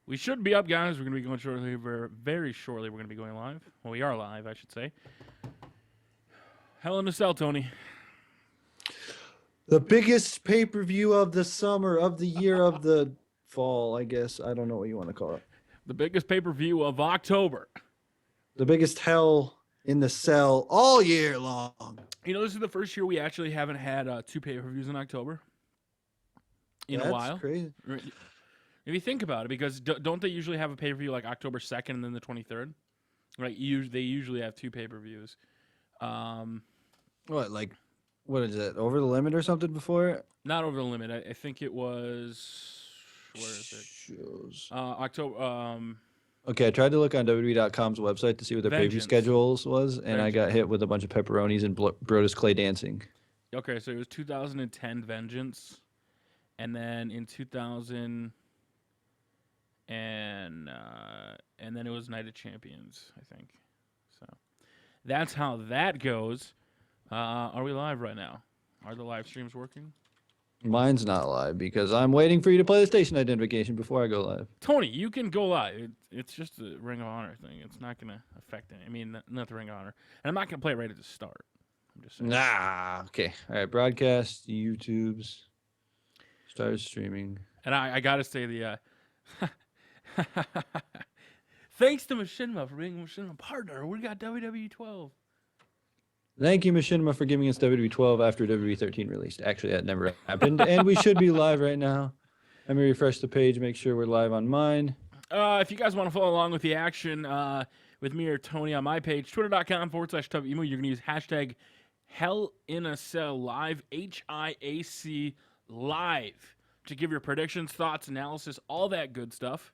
We should be up, guys. We're going to be going shortly. Very shortly, we're going to be going live. Well, we are live, I should say. Hell in a Cell, Tony. The biggest pay-per-view of the summer, of the year, of the fall, I guess. I don't know what you want to call it. The biggest pay-per-view of October. The biggest hell in the cell all year long. You know, this is the first year we actually haven't had 2 pay-per-views in October. In a while. That's crazy. If you think about it, because don't they usually have a pay-per-view like October 2nd and then the 23rd? Right? They usually have 2 pay-per-views. What is it? Over the limit or something before? Not Over the Limit. I think it was... Where is it? Shows. October... Okay, I tried to look on WWE.com's website to see what their pay-per-view schedules was, and I got hit with a bunch of pepperonis and Brodus Clay dancing. Okay, so it was 2010 Vengeance, and then in 2000... And then it was Night of Champions, I think. So that's how that goes. Are we live right now? Are the live streams working? Mine's not live because I'm waiting for you to play the station identification before I go live. Tony, you can go live. It's just a Ring of Honor thing. It's not going to affect it. I mean, not the Ring of Honor. And I'm not going to play it right at the start. I'm just saying. Nah. Okay. All right. Broadcast, YouTube's, start streaming. And I got to say the... Thanks to Machinima for being a Machinima partner. We got WWE 12. Thank you, Machinima, for giving us WWE 12 after WWE 13 released. Actually, that never happened. And we should be live right now. Let me refresh the page, make sure we're live on mine. If you guys want to follow along with the action with me or Tony on my page, twitter.com/Tubby, you're going to use hashtag HellInACellLive, HIAC live, to give your predictions, thoughts, analysis, all that good stuff.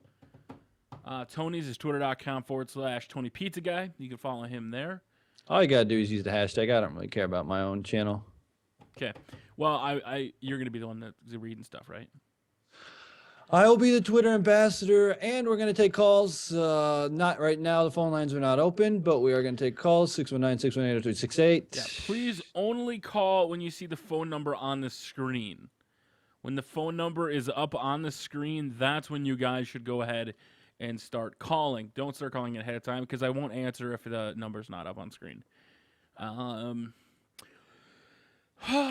Tony's is twitter.com/Tony Pizza Guy. You can follow him there. All you got to do is use the hashtag. I don't really care about my own channel. Okay. Well, you're going to be the one that's reading stuff, right? I will be the Twitter ambassador, and we're going to take calls. Not right now. The phone lines are not open, but we are going to take calls, 619-618-0268. Yeah, please only call when you see the phone number on the screen. When the phone number is up on the screen, that's when you guys should go ahead and start calling. Don't start calling ahead of time because I won't answer if the number's not up on screen.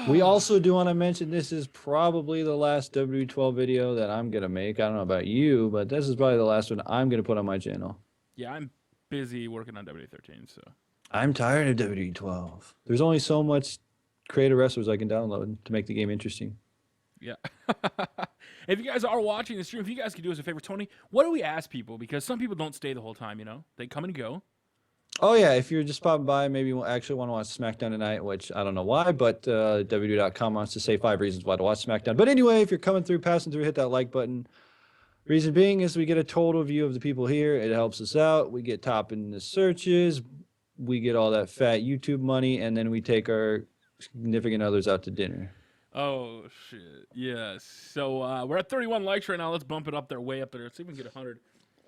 We also do want to mention this is probably the last W12 video that I'm going to make. I don't know about you, but this is probably the last one I'm going to put on my channel. Yeah, I'm busy working on W13, so. I'm tired of W12. There's only so much creative wrestlers I can download to make the game interesting. Yeah. If you guys are watching the stream, if you guys could do us a favor, Tony, what do we ask people? Because some people don't stay the whole time, you know? They come and go. Oh, yeah. If you're just popping by, maybe you actually want to watch SmackDown tonight, which I don't know why, but WWE.com wants to say 5 reasons why to watch SmackDown. But anyway, if you're coming through, passing through, hit that like button. Reason being is we get a total view of the people here. It helps us out. We get top in the searches. We get all that fat YouTube money, and then we take our significant others out to dinner. Oh, shit. Yes. So we're at 31 likes right now. Let's bump it up there, way up there. Let's see if we can get 100.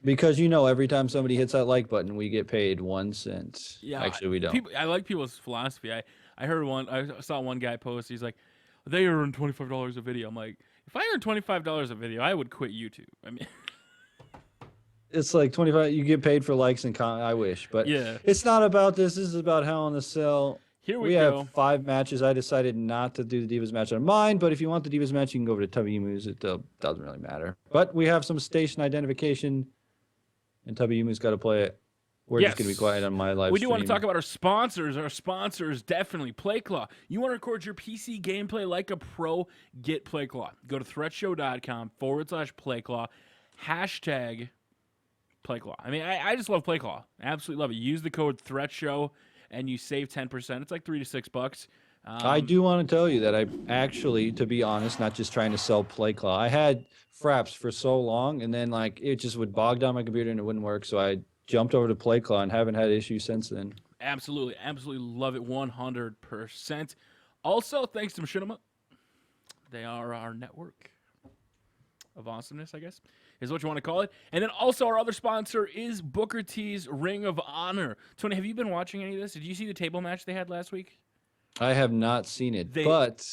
Because, you know, every time somebody hits that like button, we get paid 1 cent. Yeah. Actually, we don't. I like people's philosophy. I saw one guy post. He's like, they earn $25 a video. I'm like, if I earned $25 a video, I would quit YouTube. I mean, it's like 25. You get paid for likes and comments. I wish, but yeah, it's not about this. This is about Hell in a Cell. Here we have 5 matches. I decided not to do the Divas match on mine, but if you want the Divas match, you can go over to Tubby Moves. It doesn't really matter. But we have some station identification, and Tubby Moves got to play it. We're just going to be quiet on my live We stream. do want to talk about our sponsors. Our sponsors, definitely PlayClaw. You want to record your PC gameplay like a pro, get PlayClaw. Go to threatshow.com/PlayClaw, hashtag PlayClaw. I mean, I just love PlayClaw. Absolutely love it. Use the code ThreatShow, and you save 10%. It's like $3 to $6. I do want to tell you that I actually, to be honest, not just trying to sell PlayClaw. I had Fraps for so long, and then like it just would bog down my computer and it wouldn't work. So I jumped over to PlayClaw and haven't had issues since then. Absolutely, absolutely love it, 100%. Also, thanks to Machinima. They are our network of awesomeness, I guess, is what you want to call it. And then also our other sponsor is Booker T's Ring of Honor. Tony, have you been watching any of this? Did you see the table match they had last week? I have not seen it, but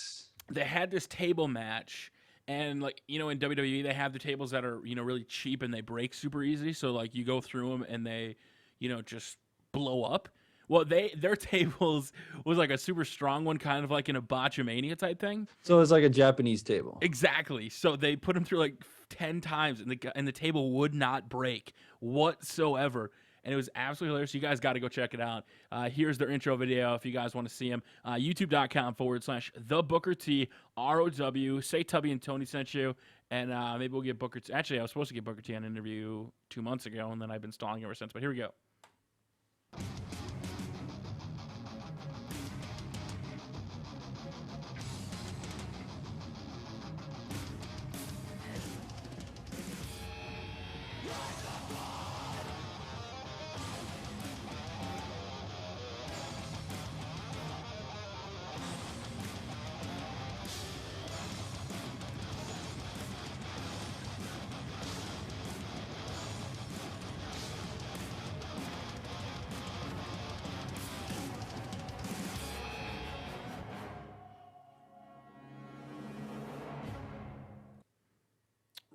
they had this table match, And like, you know, in WWE they have the tables that are, you know, really cheap and they break super easy. So like you go through them and they, you know, just blow up. Well, their tables was like a super strong one, kind of like in a botchamania type thing. So it's like a Japanese table. Exactly. So they put them through like 10 times, and the table would not break whatsoever. And it was absolutely hilarious. You guys got to go check it out. Here's their intro video if you guys want to see them. YouTube.com/the Booker T ROW. Say Tubby and Tony sent you, and maybe we'll get Booker T. Actually, I was supposed to get Booker T on an interview 2 months ago, and then I've been stalling ever since. But here we go.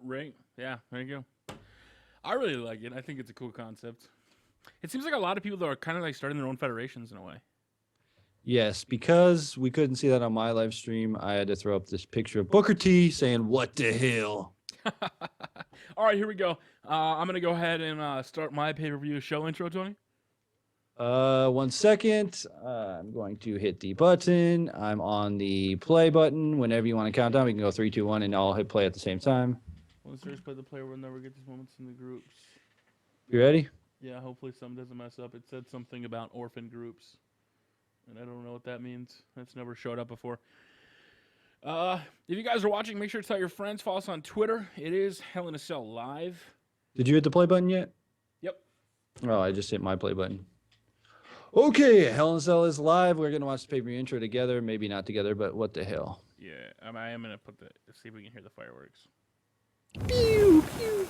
Right. Yeah, there you go. I really like it. I think it's a cool concept. It seems like a lot of people that are kind of like starting their own federations in a way. Yes, because we couldn't see that on my live stream, I had to throw up this picture of Booker T saying, "What the hell?" All right, here we go. I'm going to go ahead and start my pay-per-view show intro, Tony. 1 second. I'm going to hit the button. I'm on the play button. Whenever you want to count down, we can go 3, 2, 1, and I'll hit play at the same time. Once there's play, the player will never get these moments in the groups. You ready? Yeah, hopefully something doesn't mess up. It said something about orphan groups, and I don't know what that means. That's never showed up before. If you guys are watching, make sure to tell your friends. Follow us on Twitter. It is Hell in a Cell Live. Did you hit the play button yet? Yep. Oh, I just hit my play button. Okay, Hell in a Cell is live. We're going to watch the pay-per-view intro together. Maybe not together, but what the hell. Yeah, I am going to put see if we can hear the fireworks. Pew, pew.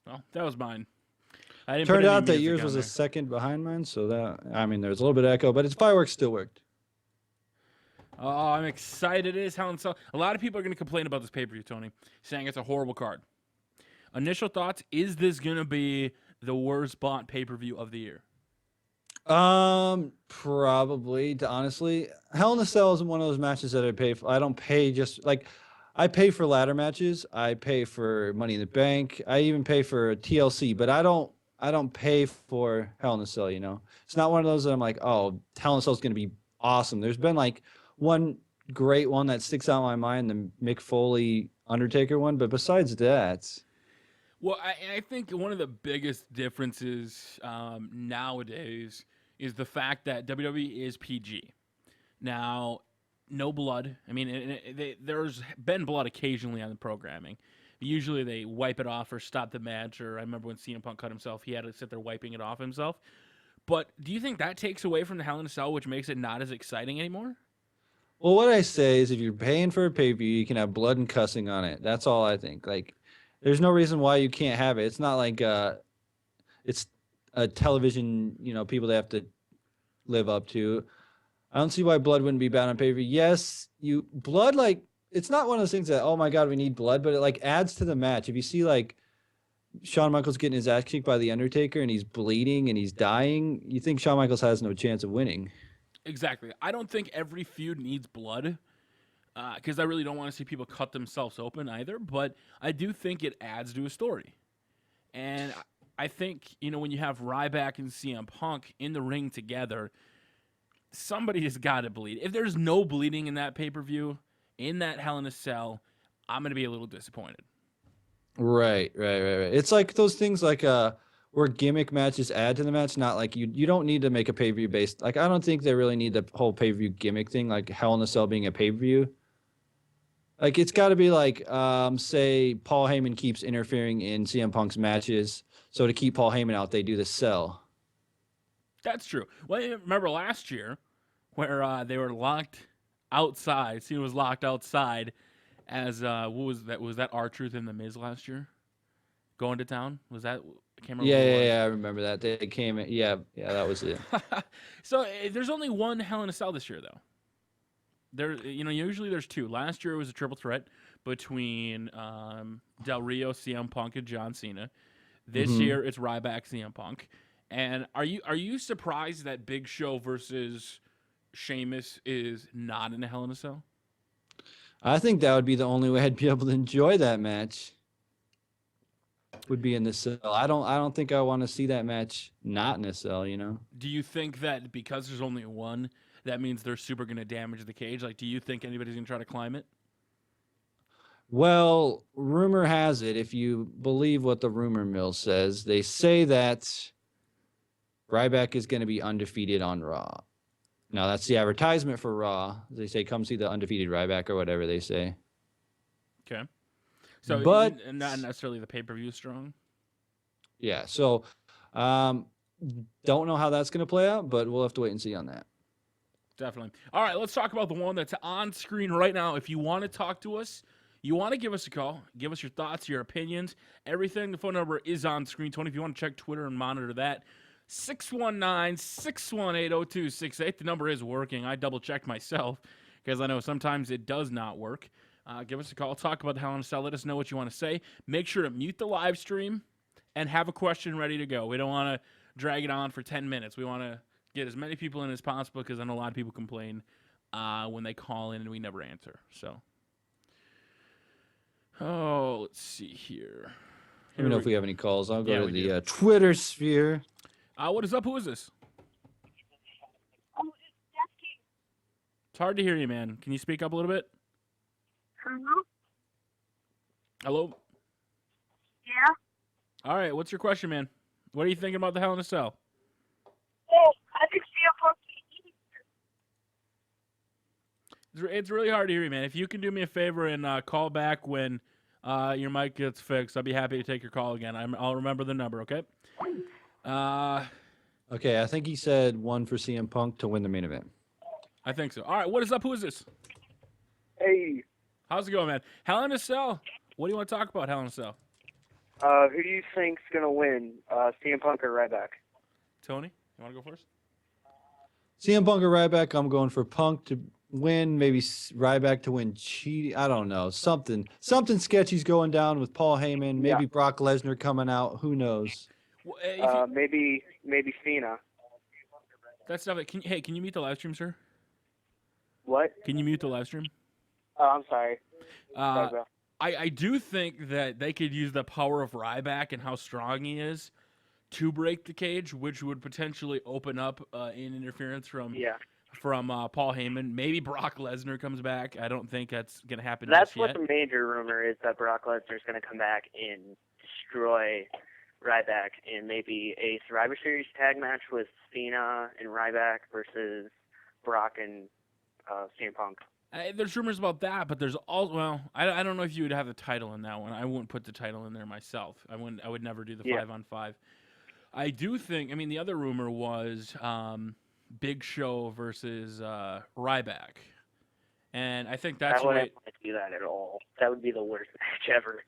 Well, that was mine. I didn't Turned put any out that music yours on was a there. second behind mine, so that, I mean, there's a little bit of echo, but its fireworks still worked. Oh, I'm excited. It is Hell in a Cell. A lot of people are going to complain about this pay-per-view, Tony, saying it's a horrible card. Initial thoughts, is this going to be the worst bought pay-per-view of the year? Probably, honestly. Hell in a Cell is one of those matches that I pay for. I don't pay just, like, I pay for ladder matches. I pay for Money in the Bank. I even pay for TLC, but I don't pay for Hell in a Cell, you know? It's not one of those that I'm like, oh, Hell in a Cell is going to be awesome. There's been, like, one great one that sticks out in my mind, the Mick Foley Undertaker one, but besides that, Well, I think one of the biggest differences nowadays is the fact that WWE is PG. Now, no blood. I mean, there's been blood occasionally on the programming. Usually they wipe it off or stop the match, or I remember when CM Punk cut himself, he had to sit there wiping it off himself. But do you think that takes away from the Hell in a Cell, which makes it not as exciting anymore? well, what I say is if you're paying for a pay-per-view, you can have blood and cussing on it. That's all I think. Like, there's no reason why you can't have it. It's not like it's a television, you know, people they have to live up to. I don't see why blood wouldn't be bad on pay-per-view. Yes, blood, like, it's not one of those things that, oh my God, we need blood, but it like adds to the match. If you see like Shawn Michaels getting his ass kicked by The Undertaker and he's bleeding and he's dying, you think Shawn Michaels has no chance of winning. Exactly. I don't think every feud needs blood, because I really don't want to see people cut themselves open either. But I do think it adds to a story. And I think, you know, when you have Ryback and CM Punk in the ring together, somebody has got to bleed. If there's no bleeding in that pay-per-view, in that Hell in a Cell, I'm going to be a little disappointed. Right. It's like those things like where gimmick matches add to the match, not like you don't need to make a pay-per-view based. Like, I don't think they really need the whole pay-per-view gimmick thing, like Hell in a Cell being a pay-per-view. Like, it's got to be like, say Paul Heyman keeps interfering in CM Punk's matches, so to keep Paul Heyman out, they do the Cell. That's true. Well, you remember last year where they were locked outside. Cena was locked outside as what was that? Was that R-Truth and The Miz last year? going to town. Was that? I can't remember. Yeah, I remember that. They came in. Yeah, that was it. So there's only one Hell in a Cell this year, though. Usually there's two. Last year it was a triple threat between Del Rio, CM Punk, and John Cena. This year it's Ryback, CM Punk. And are you surprised that Big Show versus Sheamus is not in a Hell in a Cell? I think that would be the only way I'd be able to enjoy that match. Would be in the cell. I don't think I want to see that match not in a cell. Do you think that because there's only one, that means they're super going to damage the cage? Like, do you think anybody's going to try to climb it? Well, rumor has it, if you believe what the rumor mill says, they say that Ryback is going to be undefeated on Raw. Now, that's the advertisement for Raw. They say, come see the undefeated Ryback or whatever they say. Okay. So, but not necessarily the pay-per-view strong? Yeah, so don't know how that's going to play out, but we'll have to wait and see on that. Definitely. All right, let's talk about the one that's on screen right now. If you want to talk to us, you want to give us a call, give us your thoughts, your opinions, everything. The phone number is on screen, Tony. If you want to check Twitter and monitor that, 619-618-0268. The number is working. I double-checked myself because I know sometimes it does not work. Give us a call. Talk about the Hell in a Cell. Let us know what you want to say. Make sure to mute the live stream and have a question ready to go. We don't want to drag it on for 10 minutes. We want to get as many people in as possible because I know a lot of people complain when they call in and we never answer. So, let's see here. Let me know if we have any calls. I'll go to the Twitter sphere. What is up? Who is this? Oh, it's Jackie. It's hard to hear you, man. Can you speak up a little bit? Hello? Hello? Yeah? All right, what's your question, man? What are you thinking about the Hell in a Cell? Oh, I think CM Punk It's really hard to hear you, man. If you can do me a favor and call back when your mic gets fixed, I'll be happy to take your call again. I'll remember the number, okay? Okay, I think he said one for CM Punk to win the main event. I think so. All right, what is up? Who is this? Hey, How's it going, man? Hell in a Cell. What do you want to talk about, Hell in a Cell? who do you think's gonna win, CM Punk or Ryback? Tony, you want to go first? CM Punk or Ryback, I'm going for Punk to win, maybe Ryback to win cheating. I don't know. Something sketchy's going down with Paul Heyman. Maybe Brock Lesnar coming out. Who knows? Well, Maybe Cena. that's stuff. Can you mute the live stream, sir? What? Can you mute the live stream? Oh, I'm sorry. Sorry, bro. I do think that they could use the power of Ryback and how strong he is to break the cage, which would potentially open up in interference from Paul Heyman. Maybe Brock Lesnar comes back. I don't think that's going to happen That's just what yet. the major rumor is, that Brock Lesnar's going to come back and destroy Ryback in maybe a Survivor Series tag match with Cena and Ryback versus Brock and CM Punk. There's rumors about that, but there's all I don't know if you would have the title in that one. I wouldn't put the title in there myself. I would never do the 5-on-5. I do think. I mean, the other rumor was Big Show versus Ryback, and I think that's I wouldn't want to do that at all. That would be the worst match ever.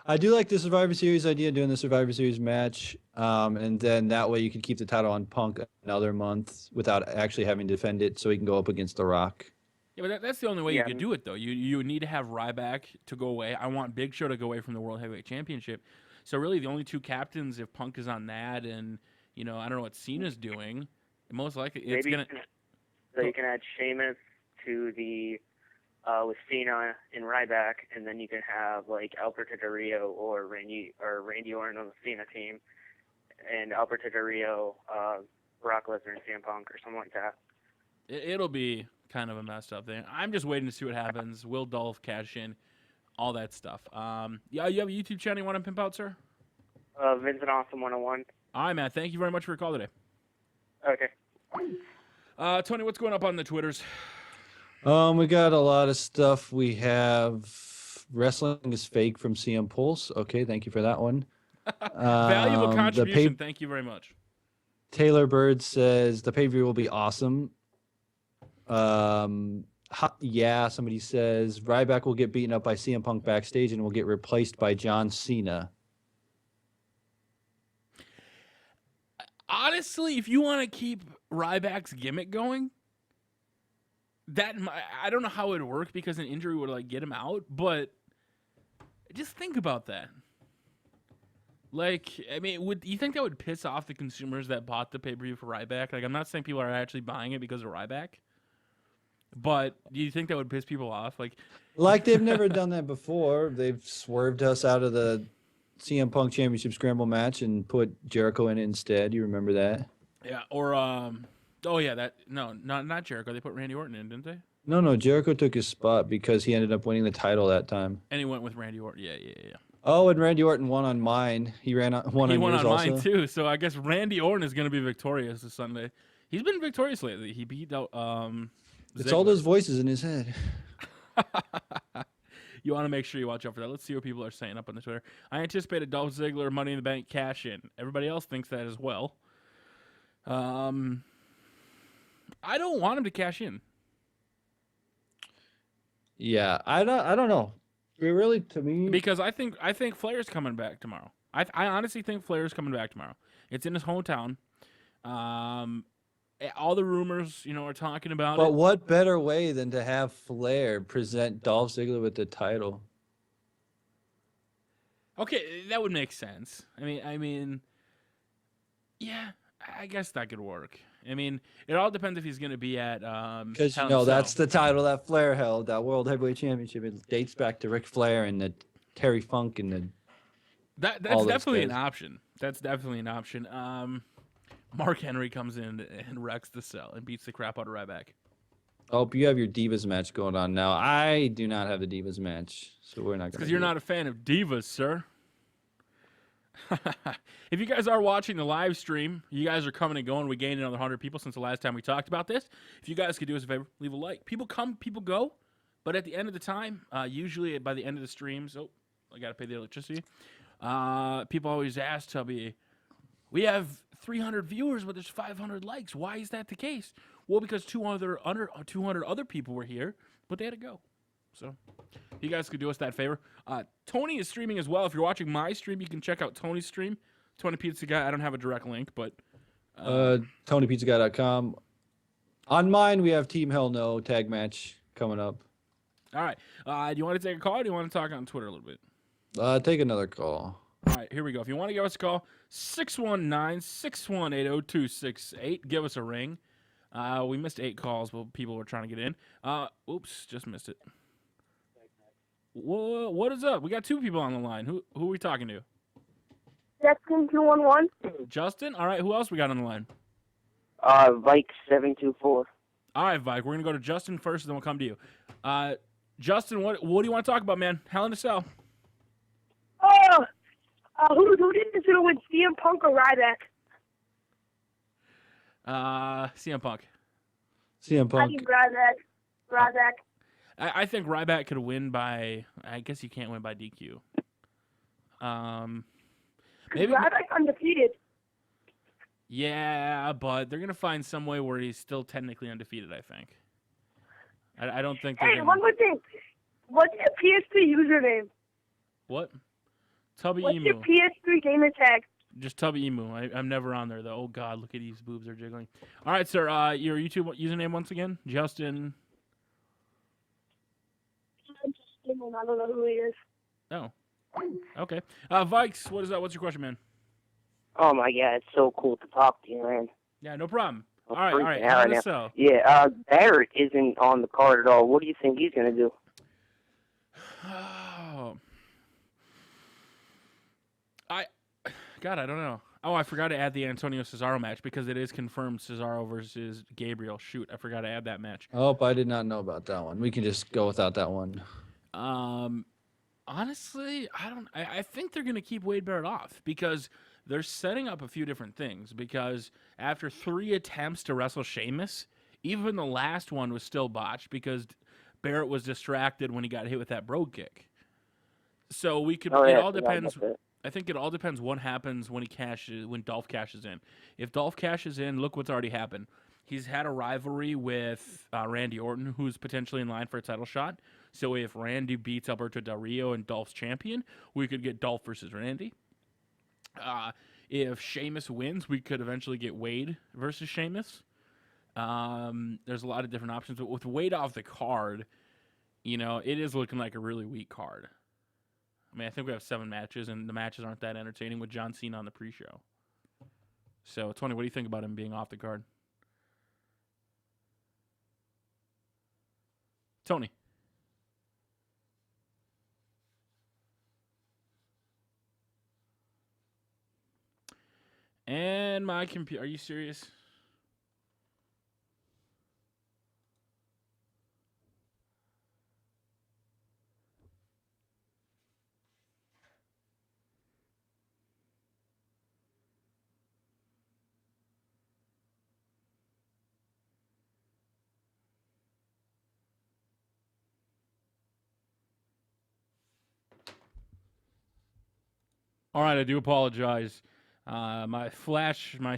I do like the Survivor Series idea, doing the Survivor Series match, and then that way you can keep the title on Punk another month without actually having to defend it, so he can go up against The Rock. Yeah, but that's the only way you could do it, though. You need to have Ryback to go away. I want Big Show to go away from the World Heavyweight Championship. So really, the only two captains, if Punk is on that, and I don't know what Cena's doing, most likely it's gonna. So you can add Sheamus to the with Cena and Ryback, and then you can have like Alberto Del Rio or Randy Orton on the Cena team, and Alberto Del Rio, Brock Lesnar, and CM Punk, or something like that. It'll be kind of a messed up thing. I'm just waiting to see what happens. Will Dolph cash in? All that stuff. You have a YouTube channel you want to pimp out, sir? Vincent Awesome 101. All right, man. Thank you very much for your call today. Okay. Tony, what's going up on the Twitters? We got a lot of stuff. We have Wrestling is Fake from CM Pulse. Okay, thank you for that one. Valuable contribution. Thank you very much. Taylor Bird says the pay-per-view will be awesome. Yeah, somebody says Ryback will get beaten up by CM Punk backstage and will get replaced by John Cena. Honestly, if you want to keep Ryback's gimmick going, I don't know how it would work because an injury would like get him out, but just think about that. Like, I mean, would you think that would piss off the consumers that bought the pay-per-view for Ryback? Like, I'm not saying people are actually buying it because of Ryback, but do you think that would piss people off? Like they've never done that before. They've swerved us out of the CM Punk Championship Scramble match and put Jericho in it instead. You remember that? Yeah, or oh yeah, not Jericho. They put Randy Orton in, didn't they? No, Jericho took his spot because he ended up winning the title that time. And he went with Randy Orton. Yeah. Oh, and Randy Orton won on mine. He won on yours also. Mine too. So I guess Randy Orton is going to be victorious this Sunday. He's been victorious lately. He beat out It's all those voices in his head. You want to make sure you watch out for that. Let's see what people are saying up on the Twitter. I anticipate a Dolph Ziggler Money in the Bank cash in. Everybody else thinks that as well. I don't want him to cash in. Yeah, I don't know. Really, to me, Because I think Flair's coming back tomorrow. I honestly think Flair's coming back tomorrow. It's in his hometown. All the rumors, are talking about but it. what better way than to have Flair present Dolph Ziggler with the title? Okay, that would make sense. I mean, yeah, I guess that could work. I mean, it all depends if he's going to be at Because Hell in a that's Cell. the title that Flair held, that World Heavyweight Championship. It dates back to Ric Flair and the Terry Funk and the. That's all those definitely an guys. option. That's definitely an option. Mark Henry comes in and wrecks the cell and beats the crap out of Ryback. Oh, you have your Divas match going on now. I do not have the Divas match, so we're not going to. Because you're not a fan of divas, sir. If you guys are watching the live stream, you guys are coming and going. We gained another 100 people since the last time we talked about this. If you guys could do us a favor, leave a like. People come, people go. But at the end of the time, usually by the end of the streams, I got to pay the electricity. People always ask Tubby, we have 300 viewers, but there's 500 likes. Why is that the case? Well, because 200 other people were here, but they had to go. So you guys could do us that favor. Tony is streaming as well. If you're watching my stream, you can check out Tony's stream. Tony Pizza Guy. I don't have a direct link, but TonyPizzaGuy.com. On mine, we have Team Hell No tag match coming up. all right. Do you want to take a call or do you want to talk on Twitter a little bit? Take another call. All right, here we go. If you want to give us a call, 619-618-0268. Give us a ring. We missed 8 calls, but people were trying to get in. Oops, just missed it. What is up? We got 2 people on the line. Who are we talking to? Justin 211. Justin? All right, who else we got on the line? Vike 724. All right, Vike, we're going to go to Justin first, and then we'll come to you. Justin, what do you want to talk about, man? Hell in a Cell. Who do you think is going to win, CM Punk or Ryback? CM Punk. CM I Punk. think Ryback. I think Ryback could win by. I guess you can't win by DQ. Maybe. Ryback undefeated. Yeah, but they're gonna find some way where he's still technically undefeated. I think. I don't think. Hey, one more thing. What's your PS3 username? What? Tubby What's Emu. your PS3 gamer tag? Just Tubby Emu. I'm never on there though. Oh God, look at these boobs, they're jiggling. All right, sir. Your YouTube username once again, Justin. I don't know who he is. Oh. Okay. Vikes, what is that? What's your question, man? Oh my god, it's so cool to talk to you, man. Yeah, no problem. I'm All right. freaking out How right to now. sell? Yeah, Barrett isn't on the card at all. What do you think he's gonna do? Oh. God, I don't know. Oh, I forgot to add the Antonio Cesaro match because it is confirmed Cesaro versus Gabriel. Shoot, I forgot to add that match. Oh, I did not know about that one. We can just go without that one. Honestly, I think they're gonna keep Wade Barrett off because they're setting up a few different things. Because after 3 attempts to wrestle Sheamus, even the last one was still botched because Barrett was distracted when he got hit with that brogue kick. So we could. It all depends. I think it all depends what happens when Dolph cashes in. If Dolph cashes in, look what's already happened. He's had a rivalry with Randy Orton, who's potentially in line for a title shot. So if Randy beats Alberto Del Rio and Dolph's champion, we could get Dolph versus Randy. If Sheamus wins, we could eventually get Wade versus Sheamus. There's a lot of different options, but with Wade off the card, it is looking like a really weak card. I mean, I think we have 7 matches, and the matches aren't that entertaining with John Cena on the pre-show. So, Tony, what do you think about him being off the card? Tony. And my computer. Are you serious? All right, I do apologize. My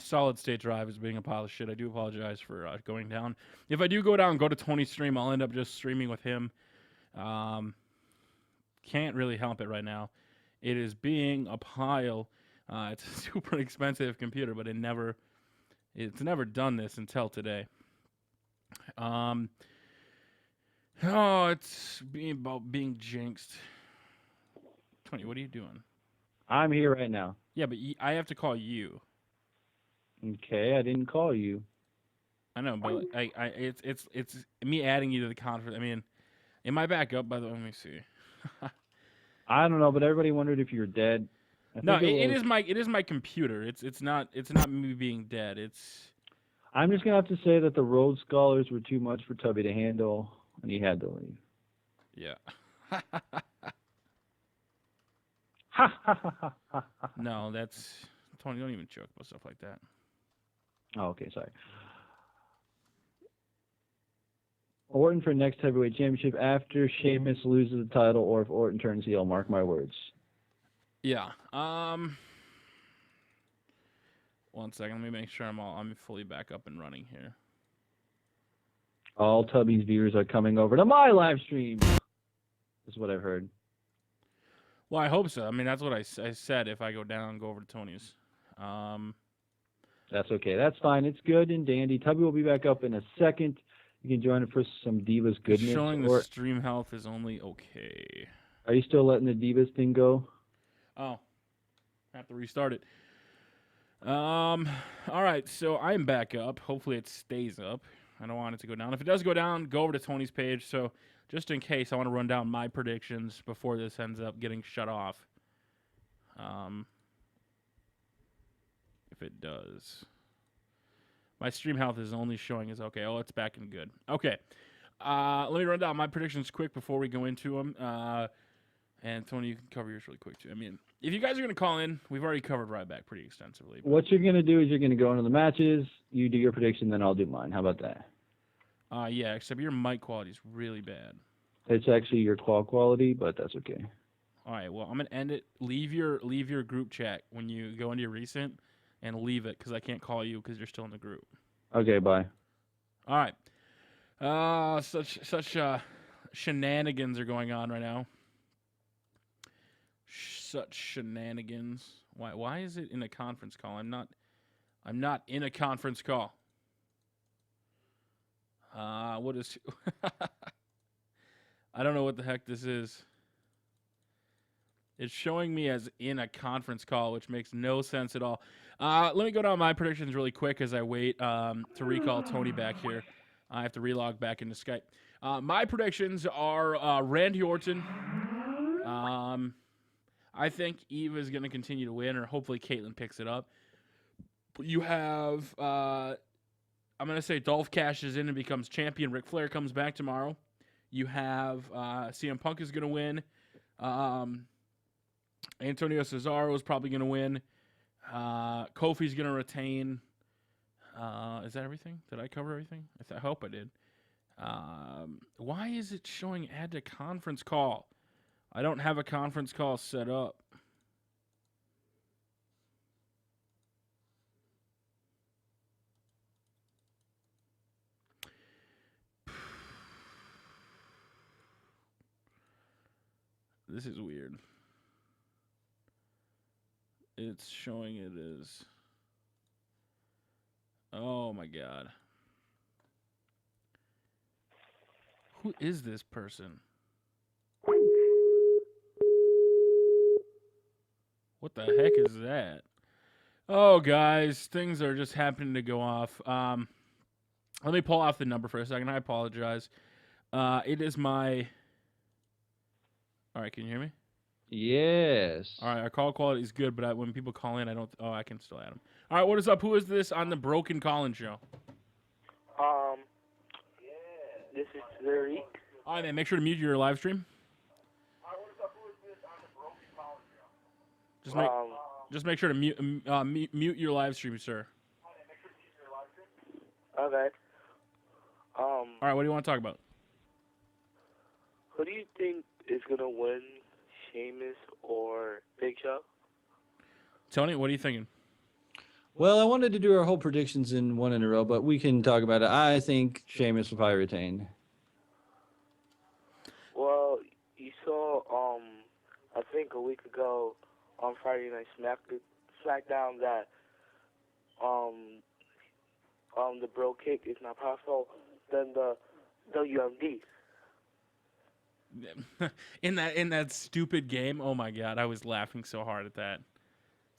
solid state drive is being a pile of shit. I do apologize for going down. If I do go down, go to Tony's stream, I'll end up just streaming with him. Can't really help it right now. It is being a pile. It's a super expensive computer, but it's never done this until today. It's about being jinxed. Tony, what are you doing? I'm here right now. Yeah, but I have to call you. Okay, I didn't call you. I know, but it's me adding you to the conference. I mean, am I back up? By the way, let me see. I don't know, but everybody wondered if you were dead. No, it is my computer. It's not me being dead. I'm just gonna have to say that the Rhodes Scholars were too much for Tubby to handle, and he had to leave. Yeah. Ha. No, that's Tony. Don't even joke about stuff like that. Oh, okay, sorry. Orton for next heavyweight championship after Sheamus loses the title, or if Orton turns heel. Mark my words. Yeah. 1 second. Let me make sure I'm fully back up and running here. All Tubby's viewers are coming over to my live stream. Is what I've heard. Well, I hope so. I mean, that's what I said. If I go down, go over to Tony's. That's okay. That's fine. It's good and dandy. Tubby will be back up in a second. You can join it for some Divas goodness. Showing the stream health is only okay. Are you still letting the Divas thing go? Oh, I have to restart it. All right, so I'm back up. Hopefully it stays up. I don't want it to go down. If it does go down, go over to Tony's page. So just in case, I want to run down my predictions before this ends up getting shut off. If it does. My stream health is only showing as okay. Oh, it's back and good. Okay. Let me run down my predictions quick before we go into them. And Tony, you can cover yours really quick too. I mean, if you guys are going to call in, we've already covered Ryback pretty extensively. What you're going to do is you're going to go into the matches, you do your prediction, then I'll do mine. How about that? Yeah, except your mic quality is really bad. It's actually your call quality, but that's okay. All right, well, I'm going to end it. Leave your group chat when you go into your recent, and leave it because I can't call you because you're still in the group. Okay, bye. All right. Such shenanigans are going on right now. Such shenanigans. Why is it in a conference call? I'm not in a conference call. What is I don't know what the heck this is. It's showing me as in a conference call, which makes no sense at all. Let me go down my predictions really quick as I wait to recall Tony back here. I have to relog back into Skype. My predictions are Randy Orton. I think Eva is going to continue to win, or hopefully Caitlyn picks it up. You have, I'm going to say Dolph cashes in and becomes champion. Ric Flair comes back tomorrow. You have CM Punk is going to win. Antonio Cesaro is probably going to win. Kofi's going to retain. Is that everything? Did I cover everything? I hope I did. Why is it showing add to conference call? I don't have a conference call set up. This is weird. It's showing it as. Oh my god. Who is this person? What the heck is that? Oh, guys, things are just happening to go off. Let me pull off the number for a second. I apologize. It is my. All right, can you hear me? Yes. All right, our call quality is good, but when people call in, I don't. Oh, I can still add them. All right, what is up? Who is this on the Broken Colin show? This is Larry. All right, man. Make sure to mute your live stream. Just make sure to mute your live stream, sir. Okay. All right, what do you want to talk about? Who do you think is gonna win, Sheamus or Big Show? Tony, what are you thinking? Well, I wanted to do our whole predictions in one in a row, but we can talk about it. I think Sheamus will probably retain. Well, you saw I think a week ago on Friday Night SmackDown that the bro kick is not powerful than the WMD. in that stupid game. Oh my god, I was laughing so hard at that.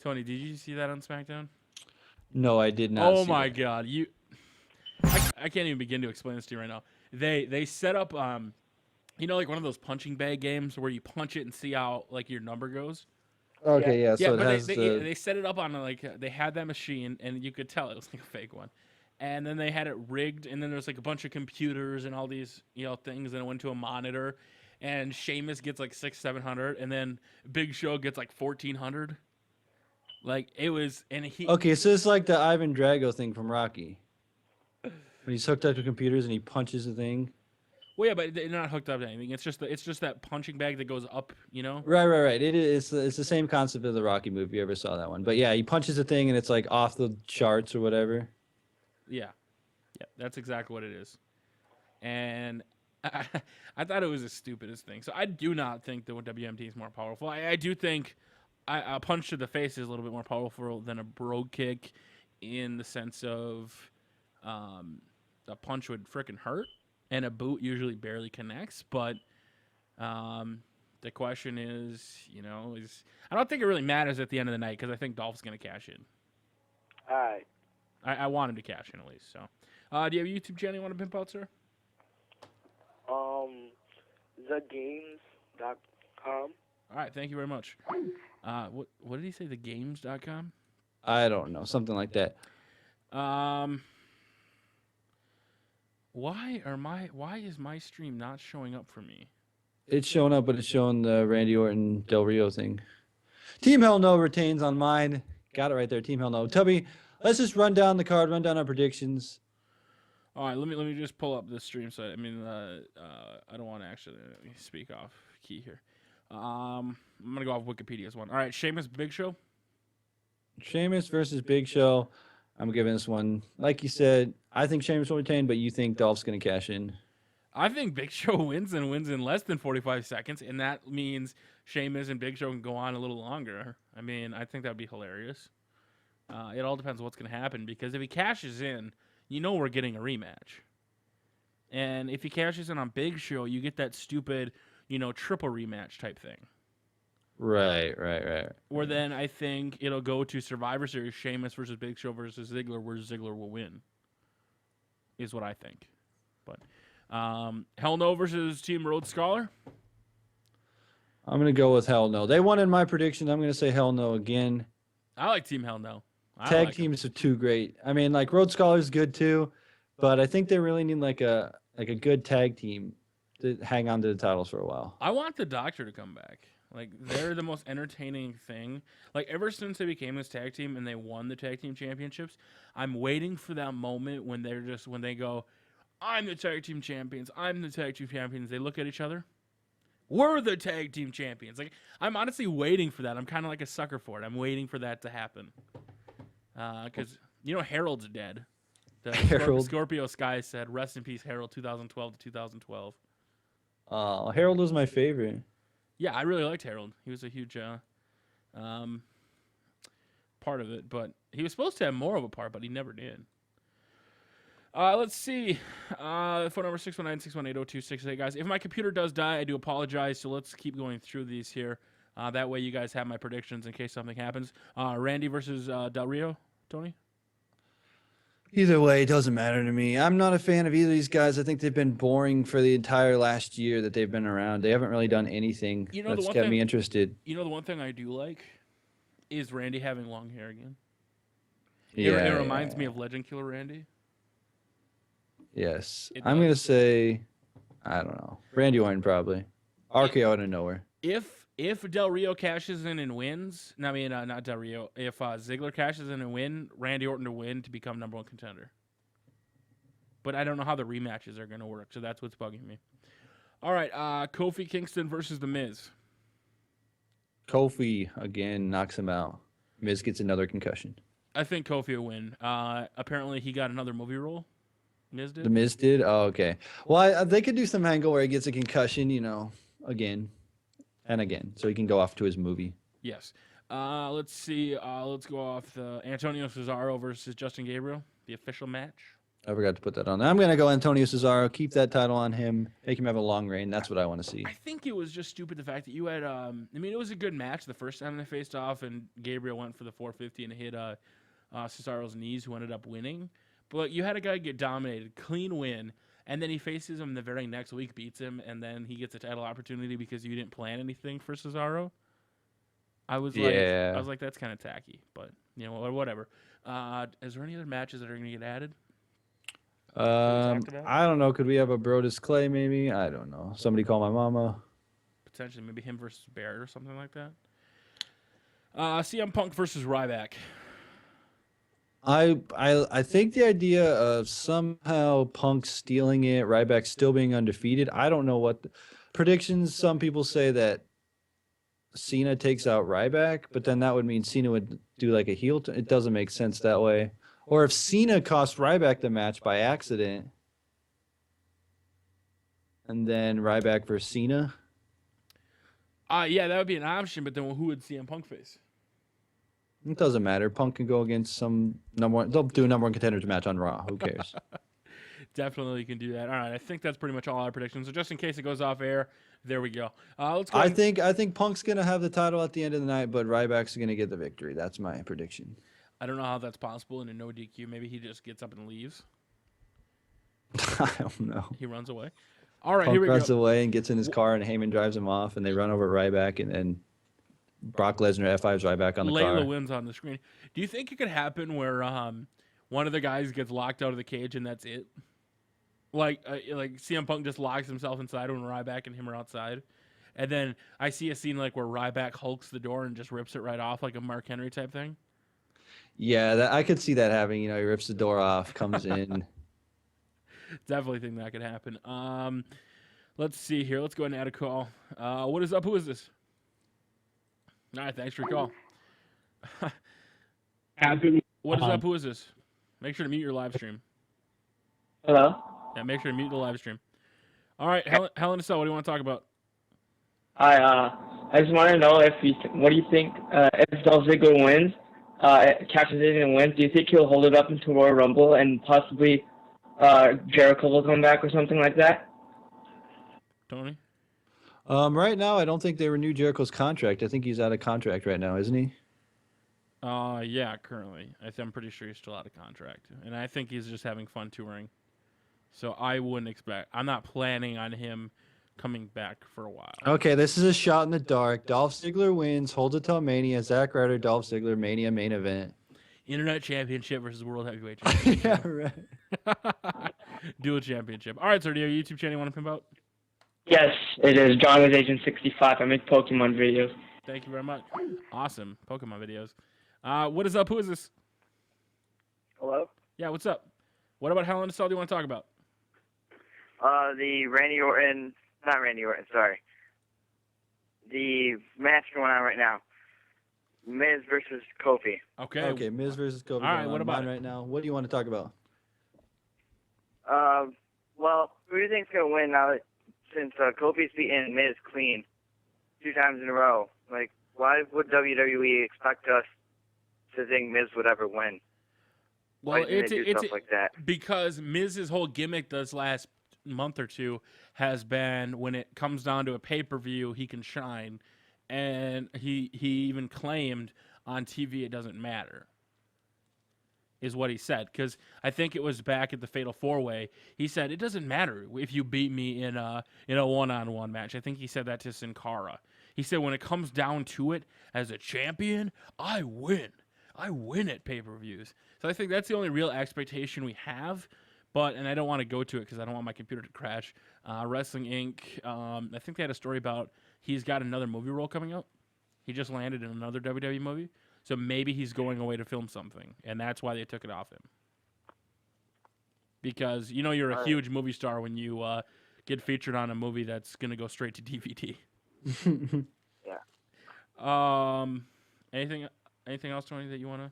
Tony, did you see that on SmackDown? No, I did not. Oh see my that. god, I can't even begin to explain this to you right now. They set up like one of those punching bag games where you punch it and see how like your number goes. Okay, yeah. So it but has they set it up on they had that machine and you could tell it was like a fake one. And then they had it rigged, and then there's like a bunch of computers and all these things, and it went to a monitor. And Sheamus gets like 600-700, and then Big Show gets like 1,400. Like it was, and he. Okay, so it's like the Ivan Drago thing from Rocky. When he's hooked up to computers and he punches the thing. Well, yeah, but they're not hooked up to anything. It's just that punching bag that goes up, Right. It is. It's the same concept of the Rocky movie. If you ever saw that one? But yeah, he punches the thing and it's like off the charts or whatever. Yeah, that's exactly what it is. And I thought it was the stupidest thing. So I do not think that WMD is more powerful. I do think a punch to the face is a little bit more powerful than a bro kick, in the sense of a punch would frickin' hurt, and a boot usually barely connects. But the question is, I don't think it really matters at the end of the night because I think Dolph's gonna cash in. All right. I want him to cash in at least. So, do you have a YouTube channel you want to pimp out, sir? TheGames.com. All right, thank you very much. What did he say? TheGames.com? I don't know, something like that. Why is my stream not showing up for me? It's showing up, but it's showing the Randy Orton Del Rio thing. Team Hell No retains on mine. Got it right there. Team Hell No. Tubby, let's just run down the card, run down our predictions. All right, let me just pull up the stream site. I mean, I don't want to actually speak off key here. I'm gonna go off Wikipedia's one. All right, Sheamus Big Show. Sheamus versus Big Show. I'm giving this one. Like you said, I think Sheamus will retain, but you think Dolph's going to cash in. I think Big Show wins and wins in less than 45 seconds, and that means Sheamus and Big Show can go on a little longer. I mean, I think that would be hilarious. It all depends on what's going to happen, because if he cashes in, we're getting a rematch. And if he cashes in on Big Show, you get that stupid, triple rematch type thing. Right. Where then I think it'll go to Survivor Series, Sheamus versus Big Show versus Ziggler, where Ziggler will win, is what I think. But Hell No versus Team Rhodes Scholar. I'm going to go with Hell No. They won in my prediction. I'm going to say Hell No again. I like Team Hell No. Tag teams are too great. I mean, like Rhodes Scholar's good too, but I think they really need like a good tag team to hang on to the titles for a while. I want the Doctor to come back. Like, they're the most entertaining thing. Like, ever since they became this tag team and they won the tag team championships, I'm waiting for that moment when they go, I'm the tag team champions. I'm the tag team champions. They look at each other. We're the tag team champions. Like, I'm honestly waiting for that. I'm kind of like a sucker for it. I'm waiting for that to happen. Because, Harold's dead. Harold. Scorpio Sky said, rest in peace, Harold, 2012 to 2012. Harold was my favorite. Yeah, I really liked Harold. He was a huge part of it, but he was supposed to have more of a part, but he never did. Let's see. Phone number 619-618-0268, guys. If my computer does die, I do apologize, so let's keep going through these here. That way you guys have my predictions in case something happens. Randy versus Del Rio, Tony? Either way, it doesn't matter to me. I'm not a fan of either of these guys. I think they've been boring for the entire last year that they've been around. They haven't really done anything that's kept me interested. You know the one thing I do like is Randy having long hair again. Yeah, it reminds me of Legend Killer Randy. Yes. I'm going to say, I don't know. Randy Orton probably. RKO out of nowhere. If Del Rio cashes in and wins, not Del Rio. If Ziggler cashes in and win, Randy Orton to win to become #1 contender. But I don't know how the rematches are going to work, so that's what's bugging me. All right, Kofi Kingston versus The Miz. Kofi, again, knocks him out. Miz gets another concussion. I think Kofi will win. Apparently, he got another movie role. Miz did? The Miz did? Oh, okay. Well, they could do some angle where he gets a concussion, again and again, so he can go off to his movie. Yes. Let's see. Let's go off the Antonio Cesaro versus Justin Gabriel, the official match. I forgot to put that on. I'm going to go Antonio Cesaro, keep that title on him, make him have a long reign. That's what I want to see. I think it was just stupid the fact that you had, it was a good match the first time they faced off, and Gabriel went for the 450 and hit Cesaro's knees, who ended up winning. But you had a guy get dominated, clean win, and then he faces him the very next week, beats him, and then he gets a title opportunity because you didn't plan anything for Cesaro. I was like, that's kind of tacky, but whatever. Is there any other matches that are going to get added? I don't know. Could we have a Brodus Clay maybe? I don't know. Somebody call my mama. Potentially, maybe him versus Barrett or something like that. CM Punk versus Ryback. I think the idea of somehow Punk stealing it, Ryback still being undefeated. I don't know what predictions. Some people say that Cena takes out Ryback, but then that would mean Cena would do like a heel. It doesn't make sense that way. Or if Cena cost Ryback the match by accident, and then Ryback versus Cena. Yeah, that would be an option, but then who would CM Punk face? It doesn't matter. Punk can go against some number one. They'll do a #1 contenders match on Raw. Who cares? Definitely can do that. All right, I think that's pretty much all our predictions. So just in case it goes off air, there we go. Let's go. I think Punk's gonna have the title at the end of the night, but Ryback's gonna get the victory. That's my prediction. I don't know how that's possible in a no DQ. Maybe he just gets up and leaves. I don't know. He runs away. All right, Punk here we runs go. away and gets in his car, and Heyman drives him off, and they run over Ryback, and then Brock Lesnar F5s Ryback on the car. Layla wins on the screen. Do you think it could happen where one of the guys gets locked out of the cage and that's it? Like CM Punk just locks himself inside when Ryback and him are outside. And then I see a scene like where Ryback hulks the door and just rips it right off like a Mark Henry type thing. Yeah, I could see that happening. He rips the door off, comes in. Definitely think that could happen. Let's see here. Let's go ahead and add a call. What is up? Who is this? All right, thanks for your call. What is up? Who is this? Make sure to mute your live stream. Hello? Yeah, make sure to mute the live stream. All right, Hell in a Cell, what do you want to talk about? Hi, I just want to know what do you think if Dolph Ziggler wins, catches it and wins, do you think he'll hold it up into Royal Rumble and possibly Jericho will come back or something like that? Tony? Right now, I don't think they renewed Jericho's contract. I think he's out of contract right now, isn't he? Yeah, currently. I'm pretty sure he's still out of contract. And I think he's just having fun touring. So I wouldn't expect... I'm not planning on him coming back for a while. Okay, this is a shot in the dark. Dolph Ziggler wins, holds it till Mania. Zack Ryder, Dolph Ziggler, Mania main event. Internet Championship versus World Heavyweight Championship. Yeah, right. Dual Championship. All right, sir, do you have a YouTube channel you want to pimp out? Yes, it is. John with Agent 65. I make Pokemon videos. Thank you very much. Awesome. Pokemon videos. What is up? Who is this? Hello? Yeah, what's up? What about Hell in a Cell do you want to talk about? The Randy Orton, not Randy Orton, sorry. The match going on right now. Miz versus Kofi. Okay. Miz versus Kofi. All right, what about right now? What do you want to talk about? Well, who do you think's going to win now that, since Kofi's beating Miz clean? 2 times in a row. Like, why would WWE expect us to think Miz would ever win? Well, Why didn't they do stuff like that? because Miz's whole gimmick this last month or two has been when it comes down to a pay-per-view, he can shine, and he even claimed on TV it doesn't matter, is what he said. Because I think it was back at the Fatal 4-Way, he said it doesn't matter if you beat me in a one-on-one match. I think he said that to Sin Cara. He said when it comes down to it, as a champion, I win. I win at pay-per-views. So I think that's the only real expectation we have. And I don't want to go to it because I don't want my computer to crash. Wrestling Inc., I think they had a story about he's got another movie role coming out. He just landed in another WWE movie. So maybe he's going away to film something, and that's why they took it off him. Because, you're a huge movie star when you get featured on a movie that's going to go straight to DVD. Yeah. Anything else, Tony, that you want to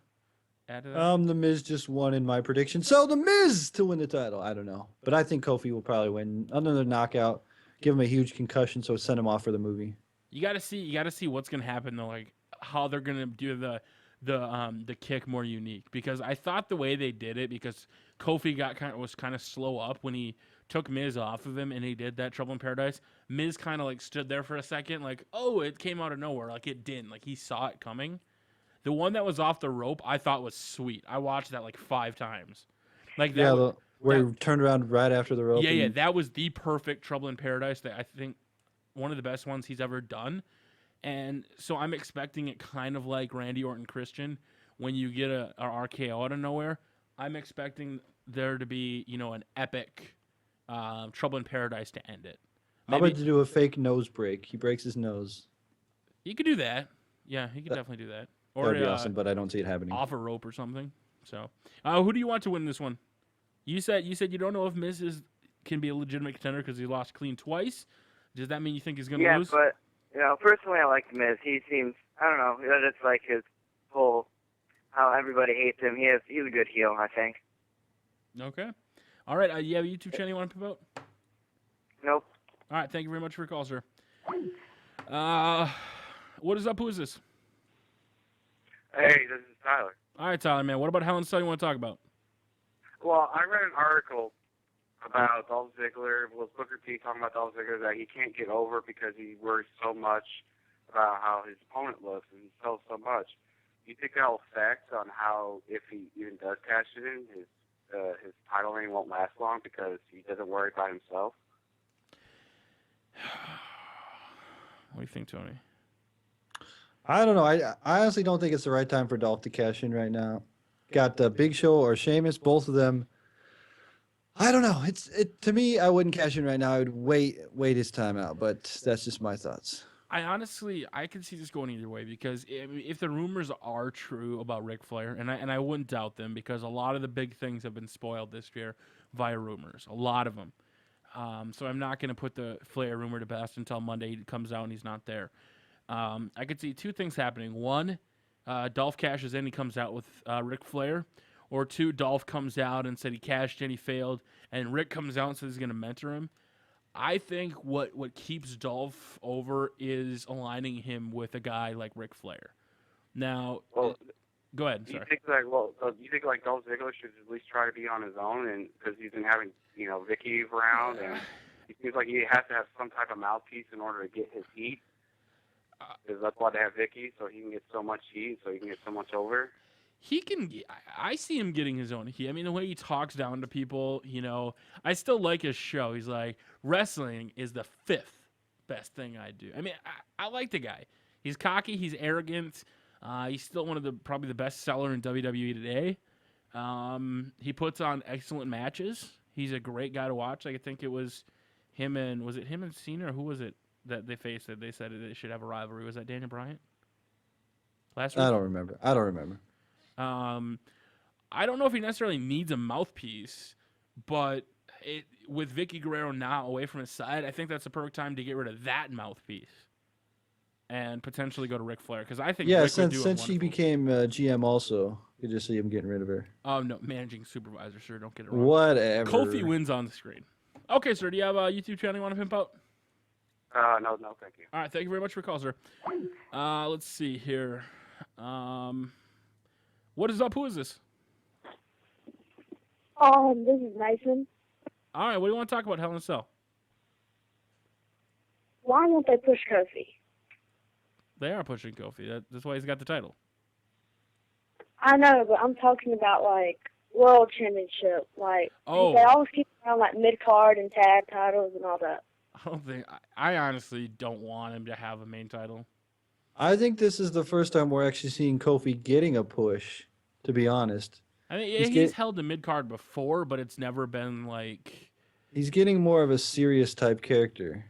add to that? The Miz just won in my prediction. So the Miz to win the title. I don't know, but I think Kofi will probably win. Another knockout, give him a huge concussion, so send him off for the movie. You got to see what's going to happen though, like how they're going to do the kick more unique. Because I thought the way they did it, because Kofi was kind of slow up when he took Miz off of him and he did that Trouble in Paradise. Miz kind of like stood there for a second, like, oh, it came out of nowhere, like it didn't, like he saw it coming. The one that was off the rope, I thought was sweet. I watched that like 5 times. Like that, where he turned around right after the rope. Yeah, that was the perfect Trouble in Paradise. That I think one of the best ones he's ever done. And so I'm expecting it kind of like Randy Orton Christian when you get a RKO out of nowhere. I'm expecting there to be an epic Trouble in Paradise to end it. How about to do a fake nose break? He breaks his nose. He could do that. Yeah, he could definitely do that. Or that'd be awesome, but I don't see it happening. Off a rope or something. So, who do you want to win this one? You said you don't know if Miz can be a legitimate contender because he lost clean twice. Does that mean you think he's going to lose? Yeah, but personally, I like The Miz. He seems, I don't know, that's like his whole how everybody hates him. He's a good heel, I think. Okay. All right. You have a YouTube channel you want to promote? Nope. All right. Thank you very much for your call, sir. What is up? Who is this? Hey, this is Tyler. All right, Tyler, man. What about Hell in a Cell you want to talk about? Well, I read an article about Dolph Ziggler, Booker T talking about Dolph Ziggler, that he can't get over because he worries so much about how his opponent looks and he sells so much. Do you think that will affect on how, if he even does cash it in, his title reign won't last long because he doesn't worry about himself? What do you think, Tony? I don't know. I honestly don't think it's the right time for Dolph to cash in right now. Got the Big Show or Sheamus, both of them. I don't know. To me, I wouldn't cash in right now. I would wait his time out. But that's just my thoughts. I can see this going either way because if the rumors are true about Ric Flair, and I wouldn't doubt them because a lot of the big things have been spoiled this year via rumors, a lot of them. So I'm not going to put the Flair rumor to best until Monday he comes out and he's not there. I could see 2 things happening. 1, Dolph cashes in, he comes out with Ric Flair. Or 2, Dolph comes out and said he cashed in, he failed, and Rick comes out and says he's going to mentor him. I think what keeps Dolph over is aligning him with a guy like Ric Flair. Now, go ahead. Sorry. You think Dolph Ziggler should at least try to be on his own, and because he's been having Vicky around, and he seems like he has to have some type of mouthpiece in order to get his heat. Because that's why they have Vicky, so he can get so much heat, so he can get so much over. He can. I see him getting his own heat. I mean, the way he talks down to people, I still like his show. He's like, wrestling is the 5th best thing I do. I mean, I like the guy. He's cocky. He's arrogant. He's still one of probably the best seller in WWE today. He puts on excellent matches. He's a great guy to watch. I think it was him and Cena, or who was it that they faced that they said they should have a rivalry? Was that Daniel Bryan? Last week? I don't remember. I don't know if he necessarily needs a mouthpiece, but with Vicky Guerrero now away from his side, I think that's the perfect time to get rid of that mouthpiece and potentially go to Ric Flair because I think Ric would do since she became GM also, you just see him getting rid of her. Oh no, managing supervisor, sir. Don't get it wrong. Whatever. Kofi wins on the screen. Okay, sir. Do you have a YouTube channel you want to pimp out? No, thank you. All right, thank you very much for your call, sir. Let's see here. What is up? Who is this? This is Mason. All right, what do you want to talk about, Hell in a Cell? Why won't they push Kofi? They are pushing Kofi. That's why he's got the title. I know, but I'm talking about, like, World Championship. Like, Oh. they always keep around, like, mid-card and tag titles and all that. I don't think. I honestly don't want him to have a main title. I think this is the first time we're actually seeing Kofi getting a push, to be honest. I mean, He's he's get- held the mid card before, but it's never been like. He's getting more of a serious type character.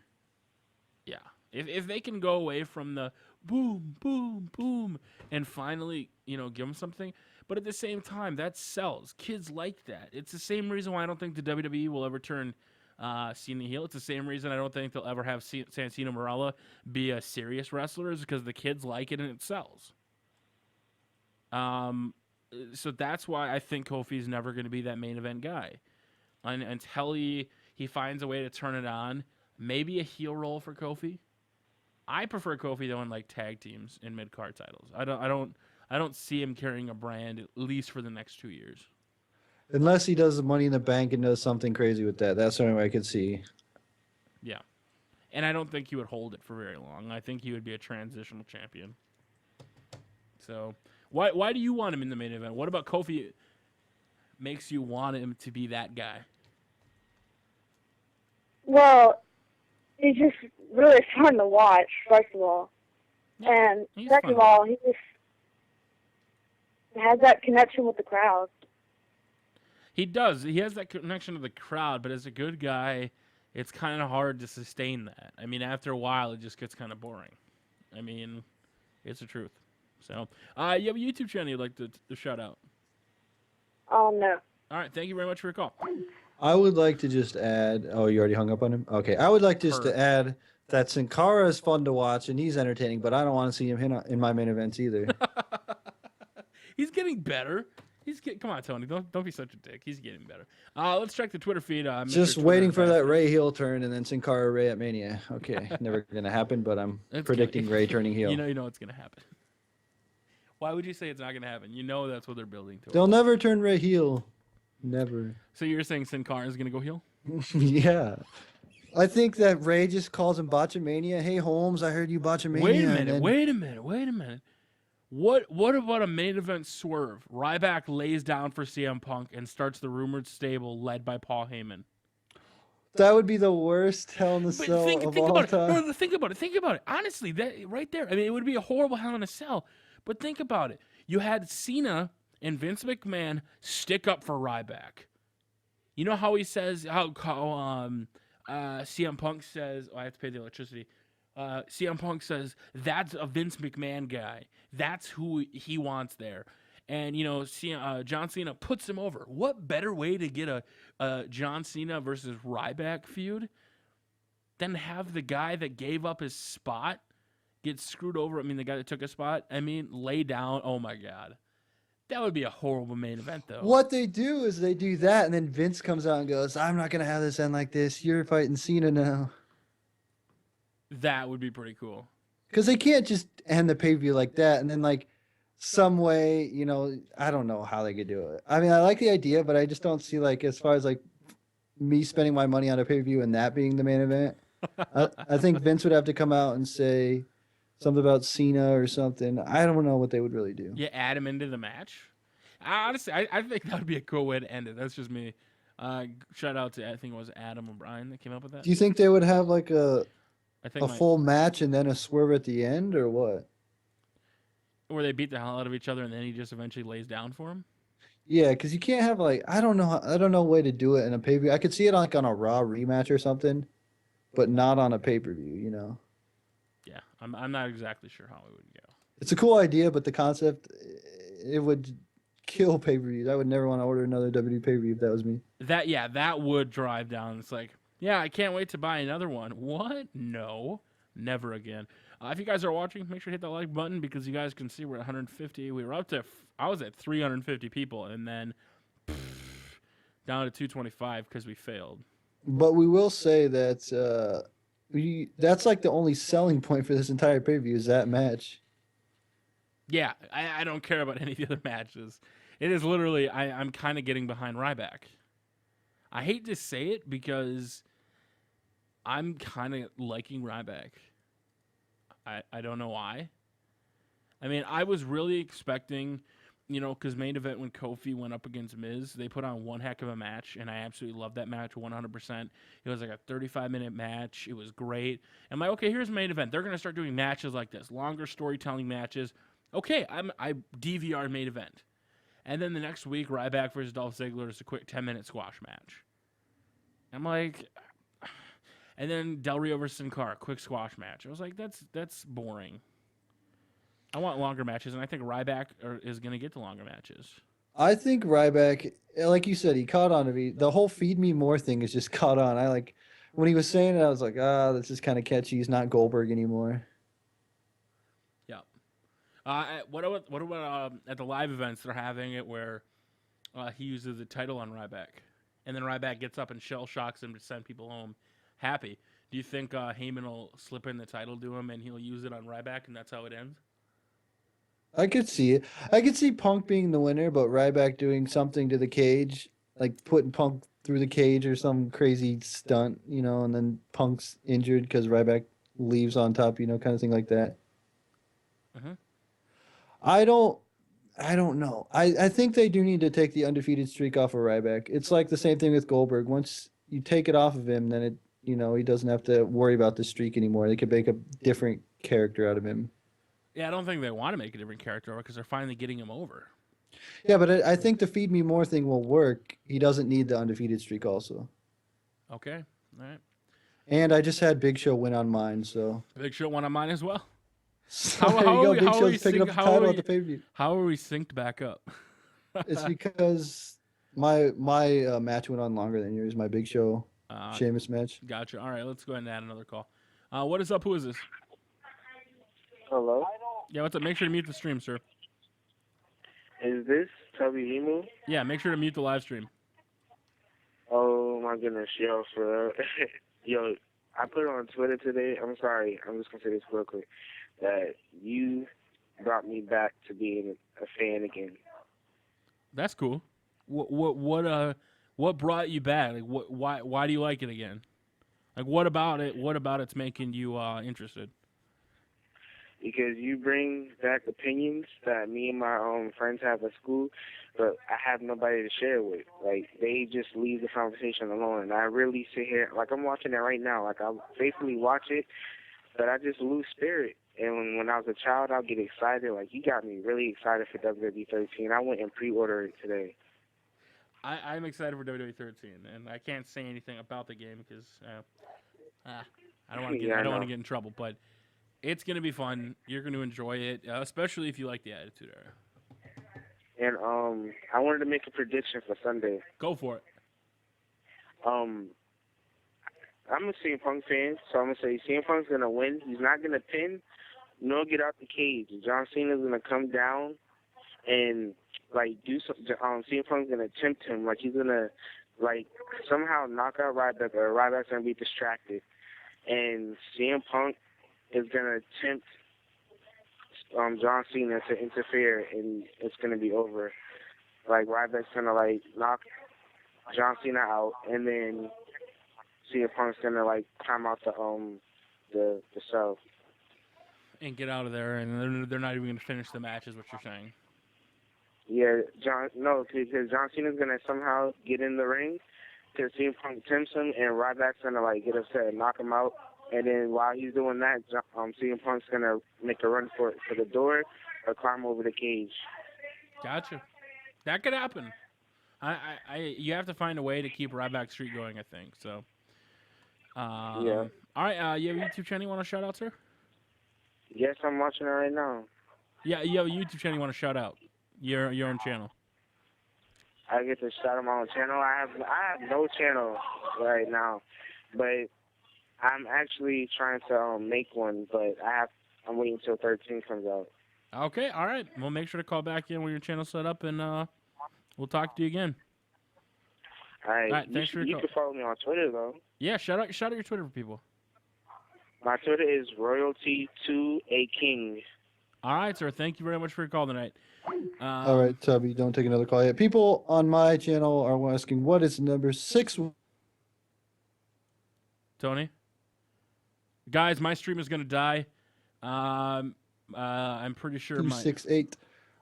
Yeah, if they can go away from the boom, boom, boom, and finally, give him something. But at the same time, that sells. Kids like that. It's the same reason why I don't think the WWE will ever turn Cena heel. It's the same reason I don't think they'll ever have Santino Marella be a serious wrestler, is because the kids like it and it sells. So that's why I think Kofi's never going to be that main event guy. Until he finds a way to turn it on. Maybe a heel role for Kofi. I prefer Kofi though in like tag teams in mid card titles. I don't see him carrying a brand at least for the next 2 years. Unless he does the Money in the Bank and does something crazy with that. That's the only way I could see. Yeah. And I don't think he would hold it for very long. I think he would be a transitional champion. So why do you want him in the main event? What about Kofi makes you want him to be that guy? Well, he's just really fun to watch, first of all. Yeah, And he's second fun. of all, he just has that connection with the crowd. He does. He has that connection to the crowd, but as a good guy, it's kind of hard to sustain that. I mean, after a while, it just gets kind of boring. I mean, it's the truth. So, you have a YouTube channel you'd like to shout out. Oh, no. All right. Thank you very much for your call. I would like to just add. Oh, you already hung up on him? Okay. I would like just to add that Sin Cara is fun to watch and he's entertaining, but I don't want to see him in my main events either. He's getting better. Come on, Tony. Don't be such a dick. He's getting better. Let's check the Twitter feed. Mr. Just Twitter waiting for that Ambassador. Ray heel turn and then Sin Cara Ray at Mania. Okay. Never going to happen, but I'm It's predicting gonna- Ray turning heel. You know it's gonna happen. Why would you say it's not gonna happen? You know that's what they're building to. They'll never turn Ray heel. Never. So you're saying Sin Cara is gonna go heel? Yeah. I think that Ray just calls him Botchamania. Hey, Holmes, I heard you Botchamania. Wait a and minute. then- Wait a minute. What about a main event swerve? Ryback lays down for CM Punk and starts the rumored stable led by Paul Heyman. That would be the worst Hell in a But Cell think of about all it. time. No, think about it. Honestly, that right there. I mean, it would be a horrible Hell in a Cell. But think about it. You had Cena and Vince McMahon stick up for Ryback. You know how he says how CM Punk says, "Oh, I have to pay the electricity." CM Punk says that's a Vince McMahon guy. That's who he wants there. And John Cena puts him over. What better way to get a John Cena versus Ryback feud than have the guy that gave up his spot get screwed over? I mean, the guy that took a spot. I mean, lay down. Oh my God, that would be a horrible main event, though. What they do is they do that, and then Vince comes out and goes, I'm not going to have this end like this. You're fighting Cena now. That would be pretty cool. Because they can't just end the pay-per-view like that, and then, like, some way, I don't know how they could do it. I mean, I like the idea, but I just don't see, like, as far as, like, me spending my money on a pay-per-view and that being the main event. I think Vince would have to come out and say something about Cena or something. I don't know what they would really do. You add him into the match. Honestly, I think that would be a cool way to end it. That's just me. Shout out to, I think it was Adam O'Brien that came up with that. Do you think they would have, like, a think full match and then a swerve at the end, or what? where they beat the hell out of each other and then he just eventually lays down for him. Yeah, because you can't have, like, I don't know a way to do it in a pay-per-view. I could see it like on a Raw rematch or something, but not on a pay-per-view, Yeah, I'm not exactly sure how it would go. It's a cool idea, but the concept, it would kill pay-per-views. I would never want to order another WWE pay-per-view if that was me. That would drive down. It's like, yeah, I can't wait to buy another one. What? No, never again. If you guys are watching, make sure to hit that like button because you guys can see we're at 150. We were up to, I was at 350 people, and then down to 225 because we failed. But we will say that that's like the only selling point for this entire pay-per-view is that match. Yeah, I don't care about any of the other matches. It is literally, I'm kind of getting behind Ryback. I hate to say it because I'm kind of liking Ryback. I don't know why. I mean, I was really expecting, because main event when Kofi went up against Miz, they put on one heck of a match, and I absolutely loved that match 100%. It was like a 35-minute match. It was great. I'm like, okay, here's main event. They're going to start doing matches like this, longer storytelling matches. Okay, I DVR main event. And then the next week, Ryback versus Dolph Ziggler is a quick 10-minute squash match. I'm like, and then Del Rio versus Sin Cara, quick squash match. I was like, that's boring. I want longer matches, and I think Ryback is going to get the longer matches. I think Ryback, like you said, he caught on to me. The whole "feed me more" thing is just caught on. When he was saying it, I was like, this is kind of catchy. He's not Goldberg anymore. Yeah. What about at the live events they're having it where he uses the title on Ryback, and then Ryback gets up and shell shocks him to send people home happy. Do you think Heyman will slip in the title to him and he'll use it on Ryback, and that's how it ends? I could see it. I could see Punk being the winner, but Ryback doing something to the cage, like putting Punk through the cage or some crazy stunt, and then Punk's injured because Ryback leaves on top, kind of thing like that. Uh-huh. I don't know. I think they do need to take the undefeated streak off of Ryback. It's like the same thing with Goldberg. Once you take it off of him, then he doesn't have to worry about the streak anymore. They could make a different character out of him. Yeah, I don't think they want to make a different character because they're finally getting him over. Yeah, but I think the "feed me more" thing will work. He doesn't need the undefeated streak also. Okay, all right. And I just had Big Show win on mine, so. Big Show won on mine as well. So there you go. Big Show's picking up the title at the pay-per-view. How are we synced back up? It's because my match went on longer than yours. My Big Show Sheamus match. Gotcha. All right, let's go ahead and add another call. What is up? Who is this? Hello? Yeah, what's up? Make sure to mute the stream, sir. Is this Tubby Emu? Yeah, make sure to mute the live stream. Oh my goodness, yo, for yo, I put it on Twitter today. I'm sorry, I'm just gonna say this real quick. That you brought me back to being a fan again. That's cool. What brought you back? Like, why do you like it again? Like, what about it? What about it's making you interested? Because you bring back opinions that me and my friends have at school, but I have nobody to share with. Like, they just leave the conversation alone. And I really sit here, like, I'm watching it right now. Like, I faithfully watch it, but I just lose spirit. And when I was a child, I'd get excited. Like, you got me really excited for WWE 13. I went and pre-ordered it today. I'm excited for WWE 13, and I can't say anything about the game because I don't want to get in trouble. But it's gonna be fun. You're gonna enjoy it, especially if you like the Attitude Era. And I wanted to make a prediction for Sunday. Go for it. I'm a CM Punk fan, so I'm gonna say CM Punk's gonna win. He's not gonna pin, nor get out the cage. John Cena's gonna come down and do something. CM Punk's gonna tempt him, like he's gonna somehow knock out Ryback, or Ryback's gonna be distracted, and CM Punk is gonna tempt John Cena to interfere, and it's gonna be over. Like, Ryback's gonna knock John Cena out, and then CM Punk's gonna climb out the cell and get out of there, and they're not even gonna finish the match, is what you're saying. Yeah, because John Cena's gonna somehow get in the ring, because CM Punk tempts him, and Ryback's gonna get upset and knock him out. And then while he's doing that, CM Punk's gonna make a run for the door or climb over the cage. Gotcha. That could happen. You have to find a way to keep Ryback's streak going, I think. So. Yeah. All right. You have a YouTube channel you want to shout out, sir? Yes, I'm watching it right now. Yeah, you have a YouTube channel you want to shout out. Your own channel. I get to shout out my own channel. I have no channel right now, but I'm actually trying to make one. But I'm waiting until 13 comes out. Okay. All right. We'll make sure to call back in when your channel's set up, and we'll talk to you again. All right. Thanks for your You call. can follow me on Twitter though. Yeah. Shout out your Twitter for people. My Twitter is royalty2aking. All right, sir. Thank you very much for your call tonight. All right, Tubby, don't take another call yet. People on my channel are asking, what is number 6? Tony? Guys, my stream is going to die. I'm pretty sure my... 268.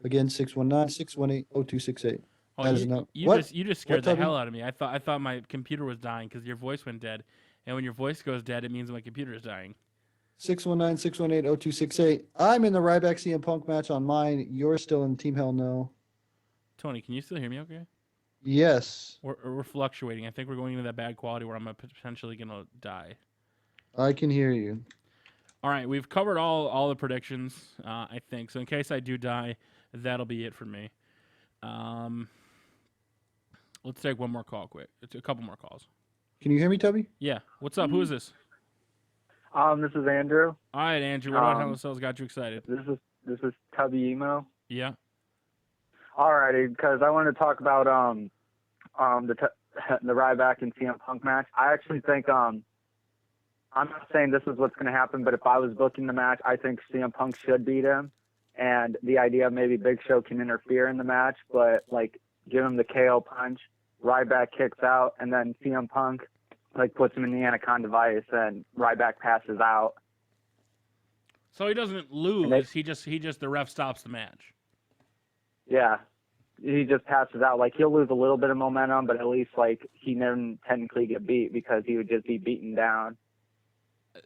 Again, 619-618-0268. Oh, That is you, not... you What? just you just scared What, the Tubby? hell out of me. I thought my computer was dying because your voice went dead. And when your voice goes dead, it means my computer is dying. 619-618-0268. I'm in the Ryback CM Punk match on mine. You're still in Team Hell No. Tony, can you still hear me okay? Yes, We're fluctuating. I think we're going into that bad quality where I'm potentially going to die. I can hear you. All right, we've covered all the predictions, I think. So in case I do die, that'll be it for me. Let's take one more call quick. It's a couple more calls. Can you hear me, Tubby? Yeah. What's up? Who is this? This is Andrew. All right, Andrew. What about Hell in a Cell's got you excited? This is Tubby Emo. Yeah. Alrighty, because I wanted to talk about the Ryback and CM Punk match. I actually think I'm not saying this is what's going to happen, but if I was booking the match, I think CM Punk should beat him. And the idea of maybe Big Show can interfere in the match, but like give him the KO punch, Ryback kicks out, and then CM Punk like puts him in the Anaconda Vice, and Ryback passes out. So he doesn't lose. He just the ref stops the match. Yeah, he just passes out. Like he'll lose a little bit of momentum, but at least like he never technically get beat because he would just be beaten down.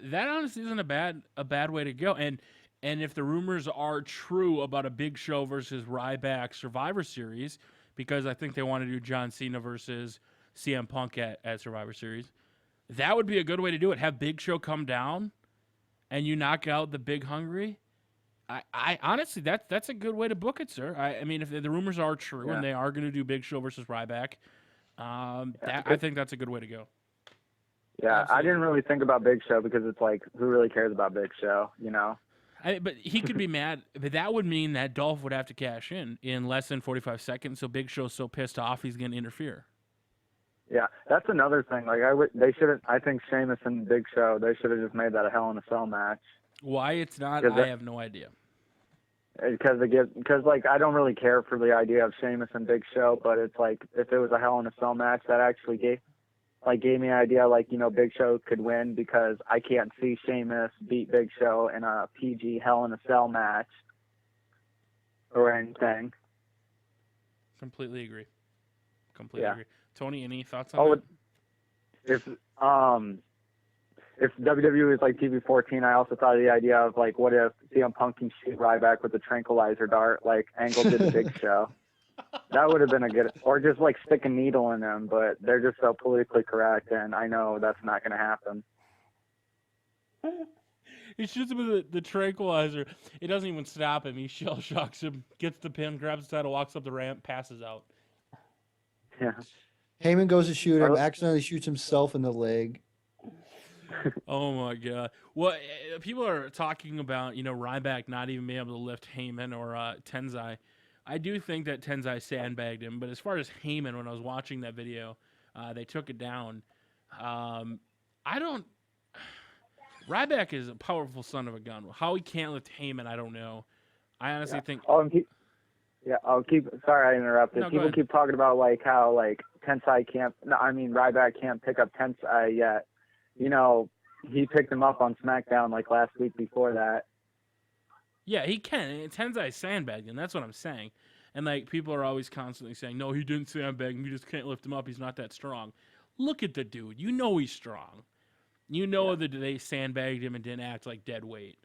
That honestly isn't a bad way to go. And if the rumors are true about a Big Show versus Ryback Survivor Series, because I think they want to do John Cena versus CM Punk at Survivor Series, that would be a good way to do it. Have Big Show come down, and you knock out the Big Hungry. I honestly, that's a good way to book it, sir. I mean, if the rumors are true and they are going to do Big Show versus Ryback, I think that's a good way to go. Yeah, absolutely. I didn't really think about Big Show because it's like, who really cares about Big Show, you know? But he could be mad, but that would mean that Dolph would have to cash in less than 45 seconds, so Big Show's so pissed off he's going to interfere. Yeah, that's another thing. Like I think Sheamus and Big Show, they should have just made that a Hell in a Cell match. Why it's not, I have no idea. Because like I don't really care for the idea of Sheamus and Big Show, but it's like if it was a Hell in a Cell match, that actually gave me an idea, like, you know, Big Show could win because I can't see Sheamus beat Big Show in a PG Hell in a Cell match or anything. Completely agree. Agree. Tony, any thoughts on that? If WWE was like TV-14, I also thought of the idea of like, what if CM Punk can shoot Ryback with a tranquilizer dart like Angle did the Big Show? That would have been a good, or just like stick a needle in them, but they're just so politically correct, and I know that's not going to happen. He shoots him with the tranquilizer. It doesn't even stop him. He shell shocks him, gets the pin, grabs the title, walks up the ramp, passes out. Yeah. Heyman goes to shoot him, accidentally shoots himself in the leg. Oh my God! Well, people are talking about Ryback not even being able to lift Heyman or Tenzai. I do think that Tenzai sandbagged him, but as far as Heyman, when I was watching that video, they took it down. Ryback is a powerful son of a gun. How he can't lift Heyman, I don't know. I honestly think. Sorry, I interrupted. No, people keep talking about like how like Ryback can't pick up Tenzai yet. You know, he picked him up on SmackDown like last week before that. Yeah, he can. Tenzai sandbagged him. That's what I'm saying. And like people are always constantly saying, no, he didn't sandbag him. You just can't lift him up. He's not that strong. Look at the dude. You know he's strong. You know that they sandbagged him and didn't act like dead weight.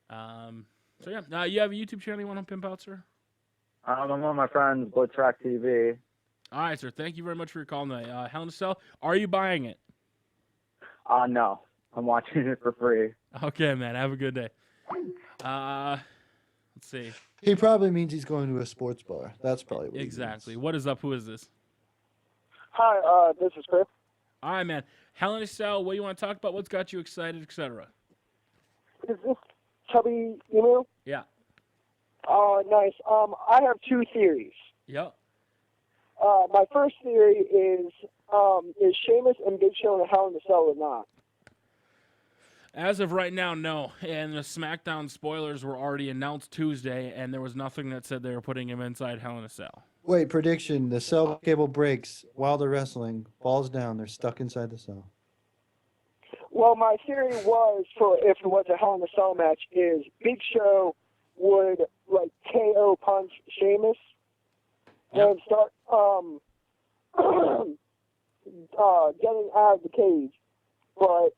So yeah, you have a YouTube channel you want to pimp out, sir? I'm one of my friends, Blitzrock TV. All right, sir. Thank you very much for your call tonight. Hell in a Cell, are you buying it? No. I'm watching it for free. Okay, man. Have a good day. Let's see. He probably means he's going to a sports bar. That's probably what exactly. He means. What is up? Who is this? Hi, this is Chris. All right, man. Hell in a Cell, what do you want to talk about? What's got you excited, etc.? Is this Tubby email? Yeah. Nice. I have two theories. Yep. My first theory is Sheamus and Big Show in a Hell in a Cell or not? As of right now, no. And the SmackDown spoilers were already announced Tuesday, and there was nothing that said they were putting him inside Hell in a Cell. Wait, prediction. The cell cable breaks while they're wrestling, falls down, they're stuck inside the cell. Well, my theory was, for if it was a Hell in a Cell match, is Big Show would like KO punch Sheamus and start getting out of the cage, but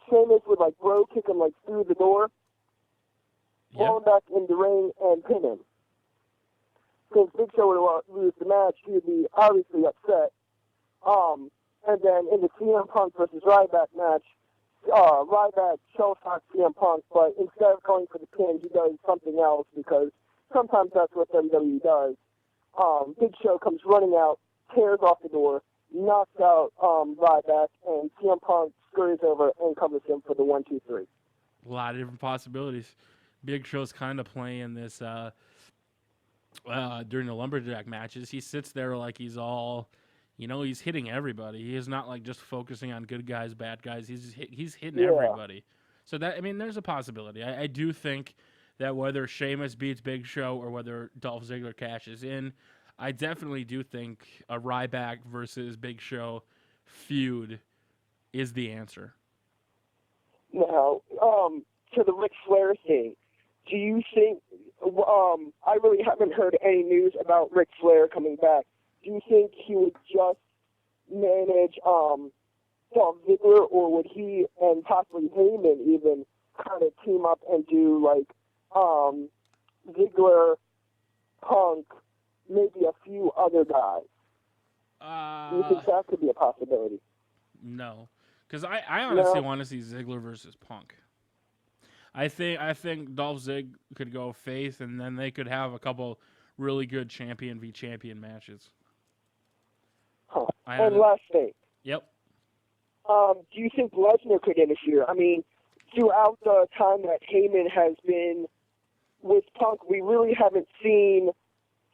Sheamus would like bro kick him like through the door, pull him back in the ring, and pin him. Since Big Show would lose the match, he would be obviously upset. And then in the CM Punk versus Ryback match, Ryback shell-shocked CM Punk, but instead of going for the pin, he does something else because sometimes that's what WWE does. Big Show comes running out, tears off the door, knocks out Ryback, and CM Punk scurries over and covers him for the 1-2-3. A lot of different possibilities. Big Show's kind of playing this during the Lumberjack matches. He sits there like he's all, he's hitting everybody. He is not like just focusing on good guys, bad guys. He's hitting everybody. So there's a possibility. I do think that whether Sheamus beats Big Show or whether Dolph Ziggler cashes in, I definitely do think a Ryback versus Big Show feud is the answer. Now, to the Ric Flair thing, do you think, I really haven't heard any news about Ric Flair coming back. Do you think he would just manage Dolph Ziggler, or would he and possibly Heyman even kind of team up and do like Ziggler, Punk, maybe a few other guys? Do you think that could be a possibility? No, because I honestly want to see Ziggler versus Punk. I think Dolph Zig could go face, and then they could have a couple really good champion v champion matches. Huh. And last thing. Yep. Do you think Lesnar could interfere? I mean, throughout the time that Heyman has been with Punk, we really haven't seen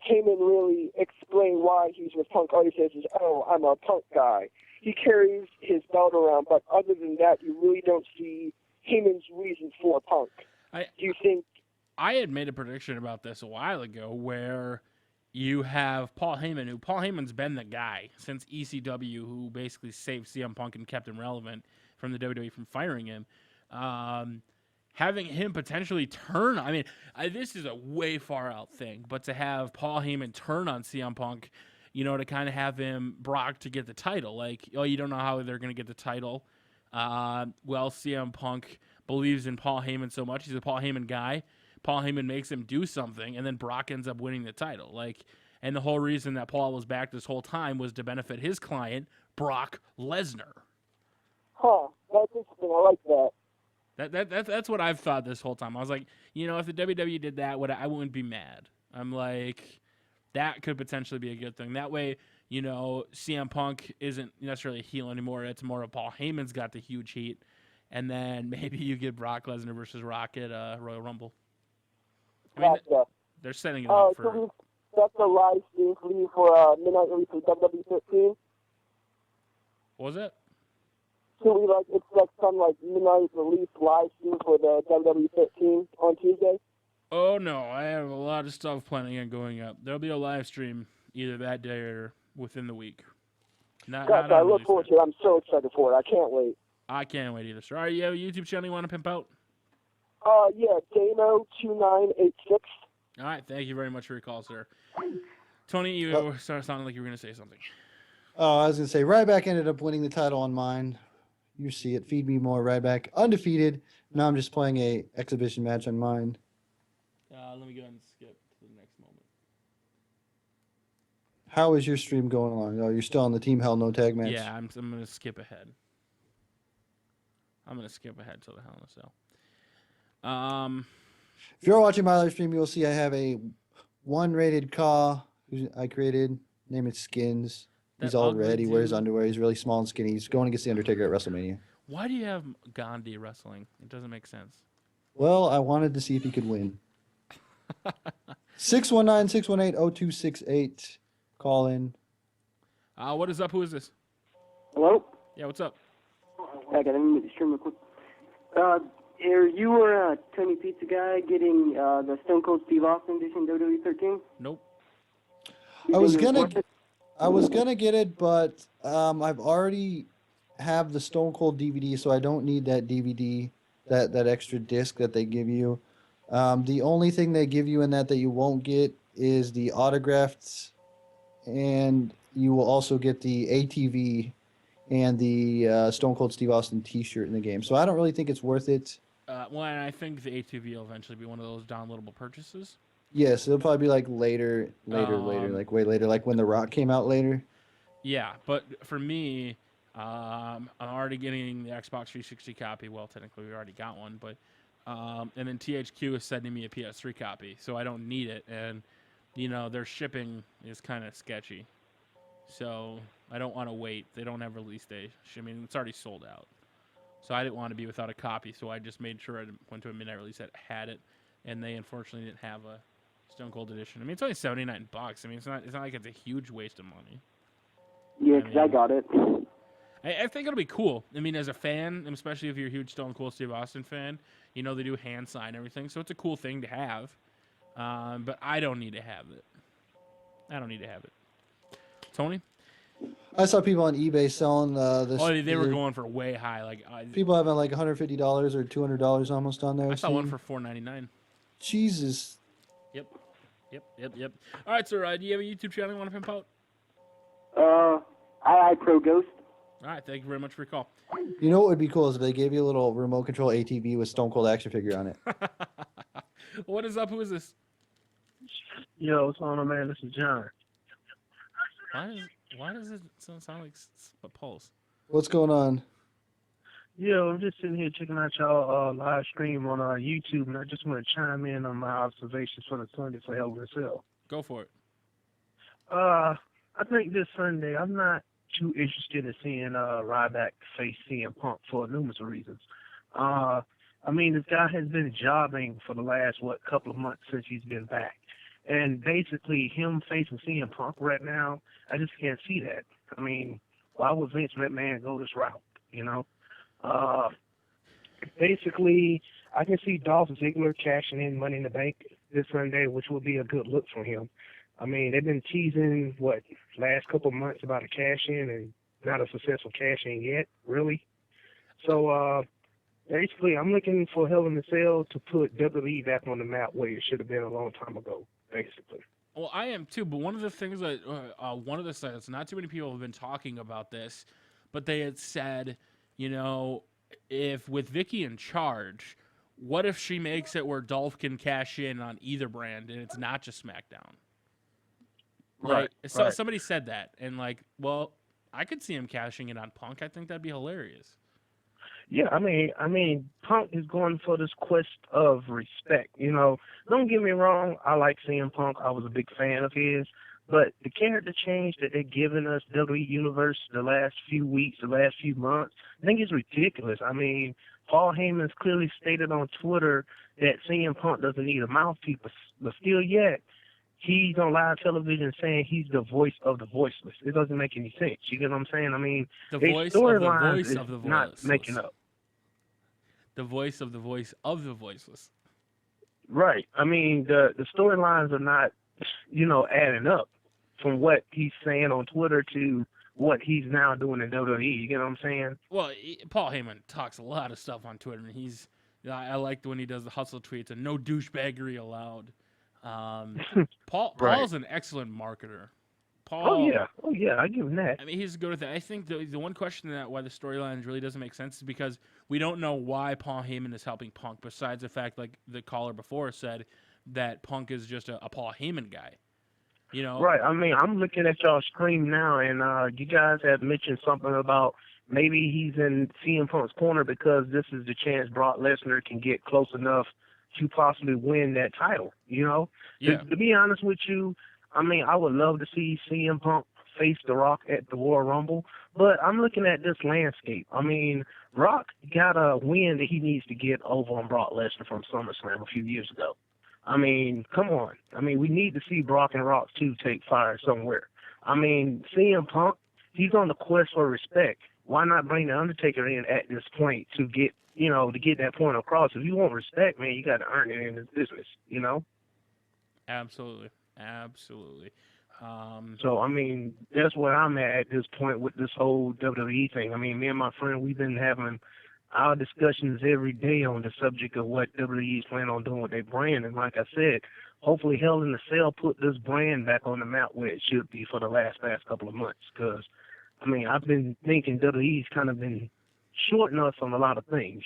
Heyman really explain why he's with Punk. All he says is, "Oh, I'm a Punk guy." He carries his belt around, but other than that, you really don't see Heyman's reasons for Punk. Do you think? I had made a prediction about this a while ago where you have Paul Heyman, Paul Heyman's been the guy since ECW who basically saved CM Punk and kept him relevant from the WWE from firing him. Having him potentially turn, this is a way far out thing, but to have Paul Heyman turn on CM Punk, to kind of have him Brock to get the title. Like, you don't know how they're going to get the title. CM Punk believes in Paul Heyman so much. He's a Paul Heyman guy. Paul Heyman makes him do something, and then Brock ends up winning the title. And the whole reason that Paul was back this whole time was to benefit his client, Brock Lesnar. Huh. That's interesting. I like that. That's what I've thought this whole time. I was like, if the WWE did that, I wouldn't be mad. I'm like, that could potentially be a good thing. That way, CM Punk isn't necessarily a heel anymore. It's more of Paul Heyman's got the huge heat. And then maybe you get Brock Lesnar versus Rock at Royal Rumble. They're setting it up for... So that's a live stream for you for Midnight Release for WWE 13? What was it? So it's like some Midnight Release live stream for the WWE 13 on Tuesday? Oh, no. I have a lot of stuff planning on going up. There'll be a live stream either that day or within the week. I look forward to it. I'm so excited for it. I can't wait. I can't wait either, sir. All right, you have a YouTube channel you want to pimp out? Yeah, Dano2986. All right, thank you very much for your call, sir. Tony, you started sounding like you were going to say something. Oh, I was going to say, Ryback ended up winning the title on mine. You see it. Feed me more, Ryback. Undefeated. Now I'm just playing a exhibition match on mine. Let me go ahead and skip to the next moment. How is your stream going along? Oh, you're still on the Team Hell No Tag match? Yeah, I'm going to skip ahead. I'm going to skip ahead to the Hell in a Cell. If you're watching my live stream, you'll see I have a one-rated Ka who I created. Name is Skins. He's all red. He wears underwear. He's really small and skinny. He's going against The Undertaker at WrestleMania. Why do you have Gandhi wrestling? It doesn't make sense. Well, I wanted to see if he could win. 619-618-0268. Call in. What is up? Who is this? Hello? Yeah, what's up? Okay, let me make the stream real quick. You were a Tony Pizza guy getting the Stone Cold Steve Austin edition WWE 13? Nope. I was gonna get it, but I've already have the Stone Cold DVD, so I don't need that DVD, that extra disc that they give you. The only thing they give you in that you won't get is the autographed, and you will also get the ATV and the Stone Cold Steve Austin T-shirt in the game. So I don't really think it's worth it. Well, and I think the ATV will eventually be one of those downloadable purchases. Yes, it'll probably be like later, like way later, like when The Rock came out later. Yeah, but for me, I'm already getting the Xbox 360 copy. Well, technically we already got one, but and then THQ is sending me a PS3 copy, so I don't need it. And their shipping is kind of sketchy, so I don't want to wait. They don't have release day. I mean, it's already sold out, so I didn't want to be without a copy. So I just made sure I went to a midnight release that had it, and they unfortunately didn't have a Stone Cold edition. I mean, it's only $79. I mean, it's not like it's a huge waste of money. Yeah, because I got it. I think it'll be cool. I mean, as a fan, and especially if you're a huge Stone Cold Steve Austin fan, they do hand sign everything, so it's a cool thing to have. But I don't need to have it. Tony? I saw people on eBay selling this. Oh, they were going for way high. People having like $150 or $200 almost on there. I saw one for $4.99. Jesus. Yep. All right, sir. Do you have a YouTube channel you want to pimp out? I Pro Ghost. All right, thank you very much for your call. You know what would be cool is if they gave you a little remote control ATV with Stone Cold action figure on it. What is up? Who is this? Yo, what's going on, man? This is John. Why does it sound like a pulse? What's going on? Yo, I'm just sitting here checking out y'all live stream on YouTube, and I just want to chime in on my observations for the Sunday for Hell in a Cell. Go for it. I think this Sunday I'm not too interested in seeing Ryback face CM Punk for numerous reasons. I mean, this guy has been jobbing for the last couple of months since he's been back. And basically, him facing CM Punk right now, I just can't see that. I mean, why would Vince McMahon go this route, Basically, I can see Dolph Ziggler cashing in Money in the Bank this Sunday, which would be a good look for him. I mean, they've been teasing, last couple of months about a cash-in and not a successful cash-in yet, really. So, basically, I'm looking for Hell in a Cell to put WWE back on the map where it should have been a long time ago, basically. Well, I am too, but one of the things that one of the sites, not too many people have been talking about this, but they had said, if with Vicky in charge, what if she makes it where Dolph can cash in on either brand and it's not just SmackDown? Right. So somebody said that, and I could see him cashing it on Punk. I think that'd be hilarious. Yeah, I mean, Punk is going for this quest of respect. Don't get me wrong. I like CM Punk. I was a big fan of his. But the character change that they're giving us, WWE Universe, the last few weeks, the last few months, I think it's ridiculous. I mean, Paul Heyman's clearly stated on Twitter that CM Punk doesn't need a mouthpiece, but still yet, he's on live television saying he's the voice of the voiceless. It doesn't make any sense. You get what I'm saying? I mean, the voice of the voice of the voiceless. Not making up. The voice of the voice of the voiceless. Right. I mean, the storylines are not, adding up from what he's saying on Twitter to what he's now doing in WWE. You get what I'm saying? Well, Paul Heyman talks a lot of stuff on Twitter, and I like when he does the hustle tweets and no douchebaggery allowed. Paul's an excellent marketer. Paul, oh yeah, I give him that. I mean, he's good at that. I think the one question that why the storyline really doesn't make sense is because we don't know why Paul Heyman is helping Punk. Besides the fact, like the caller before said, that Punk is just a Paul Heyman guy. Right. I mean, I'm looking at y'all screen now, and you guys have mentioned something about maybe he's in CM Punk's corner because this is the chance Brock Lesnar can get close enough to possibly win that title. Yeah. To be honest with you, I mean, I would love to see CM Punk face The Rock at the Royal Rumble, but I'm looking at this landscape. I mean, Rock got a win that he needs to get over on Brock Lesnar from SummerSlam a few years ago. I mean, come on. I mean, we need to see Brock and Rock, too, take fire somewhere. I mean, CM Punk, he's on the quest for respect. why not bring the Undertaker in at this point to get that point across? If you want respect, man, you got to earn it in this business, Absolutely. Absolutely. So, I mean, that's where I'm at this point with this whole WWE thing. I mean, me and my friend, we've been having our discussions every day on the subject of what WWE is planning on doing with their brand. And like I said, hopefully Hell in a Cell put this brand back on the map where it should be for the past couple of months. Because, I mean, I've been thinking WWE's kind of been shorting us on a lot of things,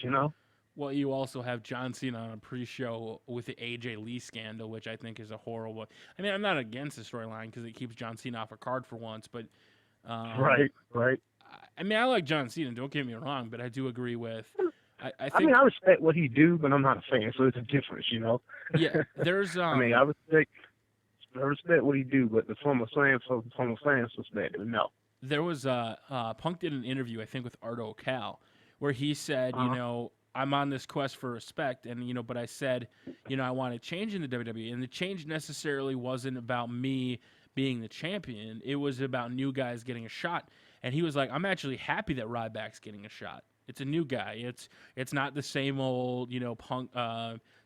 Well, you also have John Cena on a pre-show with the AJ Lee scandal, which I think is a horrible. I mean, I'm not against the storyline because it keeps John Cena off a card for once, but Right. I mean, I like John Cena. Don't get me wrong, but I do agree with. I think. I mean, I respect what he do, but I'm not a fan, so it's a difference, Yeah, there's. I mean, I respect what he do, but from a fan's perspective, no. There was Punk did an interview, I think, with Ardo Cal, where he said, I'm on this quest for respect, and but I said, I want to change in the WWE, and the change necessarily wasn't about me being the champion. It was about new guys getting a shot, and he was like, I'm actually happy that Ryback's getting a shot. It's a new guy. It's not the same old Punk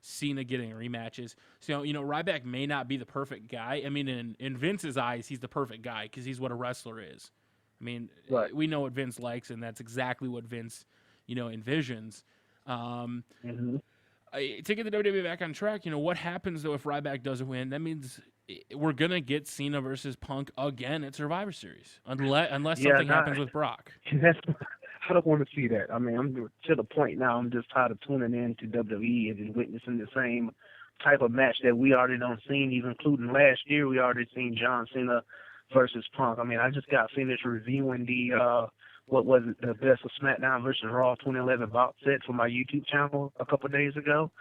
Cena getting rematches. So Ryback may not be the perfect guy. I mean, in Vince's eyes, he's the perfect guy because he's what a wrestler is. I mean, we know what Vince likes, and that's exactly what Vince envisions. To get the WWE back on track, what happens though if Ryback doesn't win? That means we're gonna get Cena versus Punk again at Survivor Series, unless something happens with Brock. I don't want to see that. I mean, I'm to the point now. I'm just tired of tuning in to WWE and witnessing the same type of match that we already done seen, even including last year. We already seen John Cena versus Punk. I mean, I just got finished reviewing the what was it, the Best of SmackDown versus Raw 2011 box set for my YouTube channel a couple of days ago.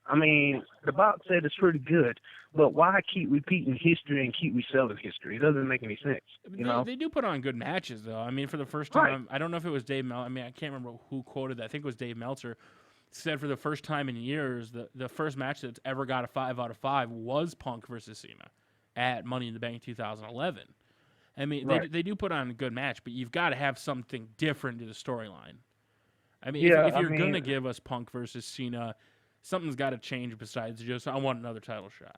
I mean, the box set is pretty good, but why keep repeating history and keep reselling history? It doesn't make any sense, They do put on good matches, though. I mean, for the first time, I don't know if it was Dave Meltzer. I mean, I can't remember who quoted that. I think it was Dave Meltzer. Said for the first time in years, the first match that's ever got a 5 out of 5 was Punk versus Cena at Money in the Bank 2011. I mean, they do put on a good match, but you've got to have something different to the storyline. I mean, if you're going to give us Punk versus Cena, something's got to change besides just, I want another title shot.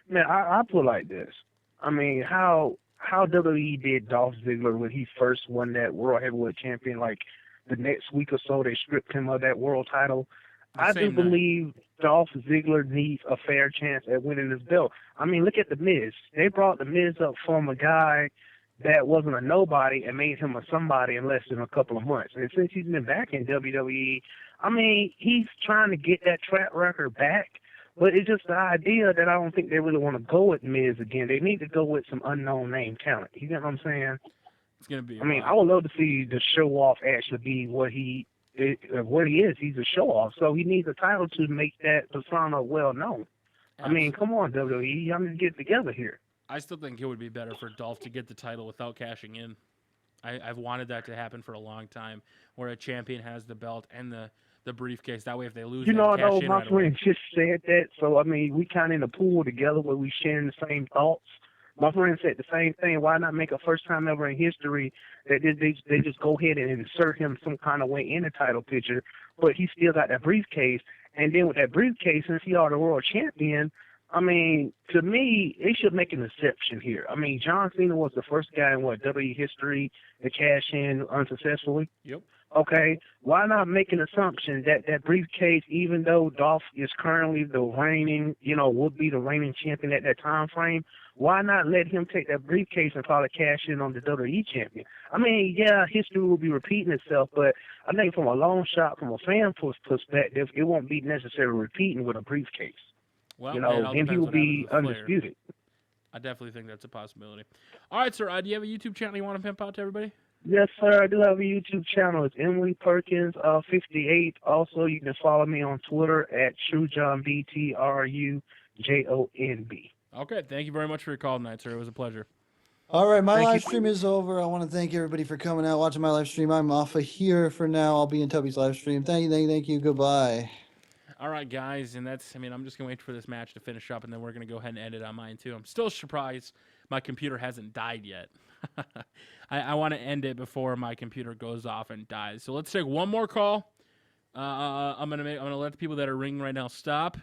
Man, I put it like this. I mean, how WWE did Dolph Ziggler when he first won that World Heavyweight Champion, like the next week or so they stripped him of that world title. I do believe Dolph Ziggler needs a fair chance at winning this belt. I mean, look at The Miz. They brought The Miz up from a guy that wasn't a nobody and made him a somebody in less than a couple of months. And since he's been back in WWE, I mean, he's trying to get that track record back, but it's just the idea that I don't think they really want to go with Miz again. They need to go with some unknown name talent. You get what I'm saying? It's gonna be. I mean, I would love to see the show off actually be what he is. He's a show off, so he needs a title to make that persona well known. I mean, come on, WWE, y'all need to get together here. I still think it would be better for Dolph to get the title without cashing in. I've wanted that to happen for a long time, where a champion has the belt and the briefcase. That way, if they lose, My friend just said that, so I mean, we kind of in the pool together where we sharing the same thoughts. My friend said the same thing. Why not make a first time ever in history that they just go ahead and insert him some kind of way in the title picture, but he still got that briefcase. And then with that briefcase, since he are the world champion, I mean, to me, they should make an exception here. I mean, John Cena was the first guy in WWE history to cash in unsuccessfully. Yep. Okay, why not make an assumption that that briefcase, even though Dolph is currently the reigning, would be the reigning champion at that time frame, why not let him take that briefcase and probably cash in on the WWE champion? I mean, yeah, history will be repeating itself, but I think from a long shot, from a fan perspective, it won't be necessarily repeating with a briefcase. Well, then he will be undisputed. I definitely think that's a possibility. All right, sir, do you have a YouTube channel you want to pimp out to everybody? Yes, sir. I do have a YouTube channel. It's Emily Perkins 58. Also, you can follow me on Twitter at TrueJohnB, TRUJONB. Okay, thank you very much for your call tonight, sir. It was a pleasure. All right, my live stream is over. I want to thank everybody for coming out, watching my live stream. I'm off of here for now. I'll be in Tubby's live stream. Thank you. Goodbye. All right, guys, and I'm just going to wait for this match to finish up, and then we're going to go ahead and end it on mine, too. I'm still surprised my computer hasn't died yet. I want to end it before my computer goes off and dies. So let's take one more call. I'm gonna let the people that are ringing right now stop,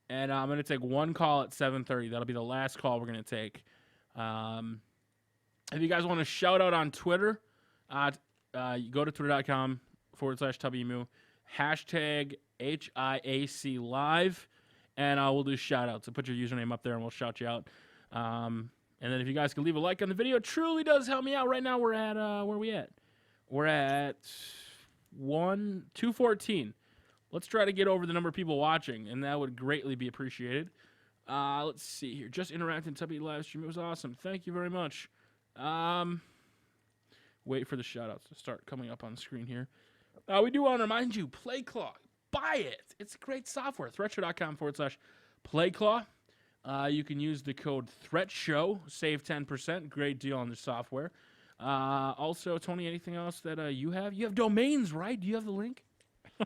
and I'm gonna take one call at 7:30. That'll be the last call we're gonna take. If you guys want to shout out on Twitter, you go to twitter.com/TubbyEmu, hashtag HIAC live, and we'll do shout outs. So put your username up there and we'll shout you out. And then if you guys can leave a like on the video, it truly does help me out. Right now we're at, where are we at? We're at 214. Let's try to get over the number of people watching, and that would greatly be appreciated. Let's see here. Just interacting Tubby live stream. It was awesome. Thank you very much. Wait for the shout-outs to start coming up on the screen here. We do want to remind you, PlayClaw, buy it. It's great software. Threatshow.com/PlayClaw. You can use the code ThreatShow, save 10%. Great deal on the software. Also, Tony, anything else that you have? You have domains, right? Do you have the link?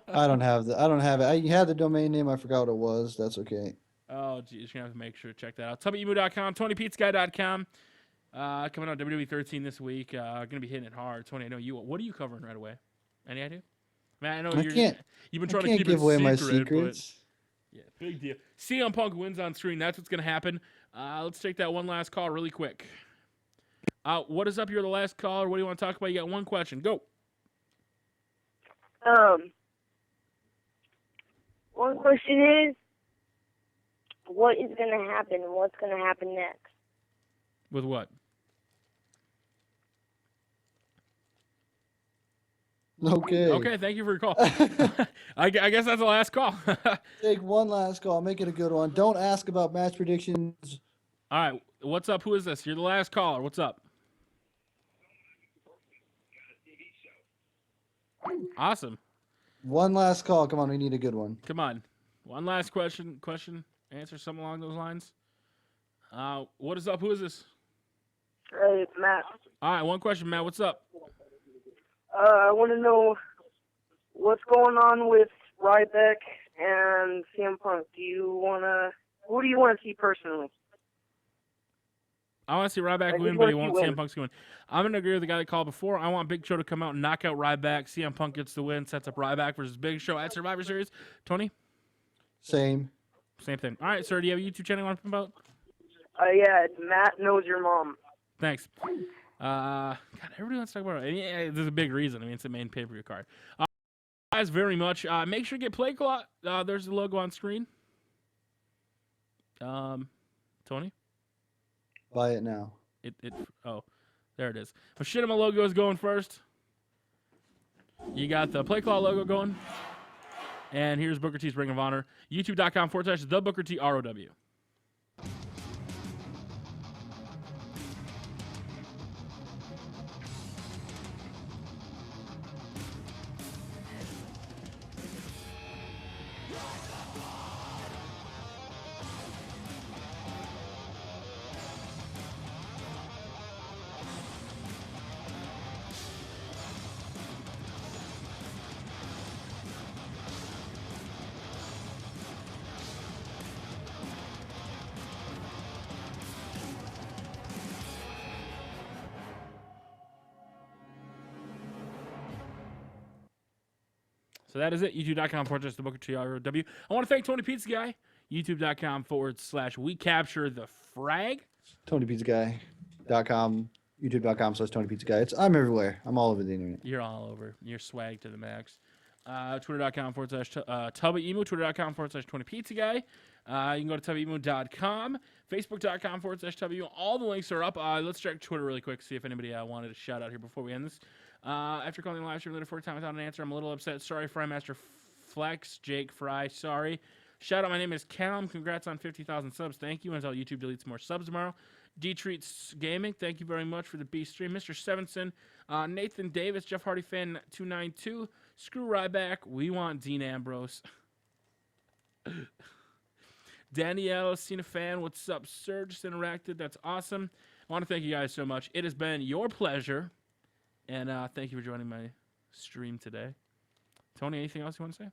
I don't have it. I had the domain name. I forgot what it was. That's okay. Oh, geez. You're going to have to make sure to check that out. TubbyEmu.com, TonyPizzaGuy.com. Coming out WWE 13 this week. Going to be hitting it hard. Tony, I know you. What are you covering right away? Any idea? Man, I know you've been trying to keep give it away secret, my secrets. Yeah, big deal. CM Punk wins on screen. That's what's going to happen. Let's take that one last call really quick. What is up? You're the last caller. What do you want to talk about? You got one question. Go. One question is, what is going to happen? What's going to happen next? With what? Okay. Okay, thank you for your call. I guess that's the last call. Take one last call. Make it a good one. Don't ask about match predictions. All right. What's up? Who is this? You're the last caller. What's up? Awesome. One last call. Come on, we need a good one. Come on. One last question. Answer something along those lines. What is up? Who is this? Hey, it's Matt. All right, one question, Matt. What's up? I want to know what's going on with Ryback and CM Punk. Who do you want to see personally? I want to see Ryback win, but he wants CM Punk to win. I'm going to agree with the guy that called before. I want Big Show to come out and knock out Ryback. CM Punk gets the win, sets up Ryback versus Big Show at Survivor Series. Tony? Same thing. All right, sir. Do you have a YouTube channel you want to promote? Yeah, it's Matt Knows Your Mom. Thanks. God, everybody wants to talk about it. Yeah, there's a big reason. I mean, it's the main pay-per-view card. Guys, very much. Make sure to get PlayClaw. There's the logo on screen. Tony? Buy it now. Oh, there it is. Machinima logo is going first. You got the PlayClaw logo going. And here's Booker T's Ring of Honor. YouTube.com/the Booker T ROW. So that is it. YouTube.com/the Booker T ROW. I want to thank Tony Pizza Guy. YouTube.com/We Capture the Frag. TonyPizzaGuy.com. YouTube.com/TonyPizzaGuy. I'm everywhere. I'm all over the internet. You're all over. You're swag to the max. Twitter.com/TubbyEmu. Twitter.com/TonyPizzaGuy. You can go to TubbyEmu.com. Facebook.com/TubbyEmu. All the links are up. Let's check Twitter really quick, see if anybody wanted to shout out here before we end this. After calling the live stream later for a time without an answer, I'm a little upset. Sorry, Frymaster Flex, Jake Fry. Sorry. Shout out, my name is Callum. Congrats on 50,000 subs. Thank you. Until YouTube deletes more subs tomorrow. D-Treats Gaming, thank you very much for the B stream. Mr. Sevenson, Nathan Davis, Jeff Hardy fan 292. Screw Ryback. We want Dean Ambrose. Danielle, Cena fan, what's up, sir? Just interacted. That's awesome. I want to thank you guys so much. It has been your pleasure. And thank you for joining my stream today. Tony, anything else you want to say?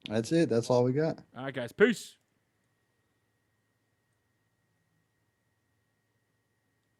That's it. That's all we got. All right, guys. Peace.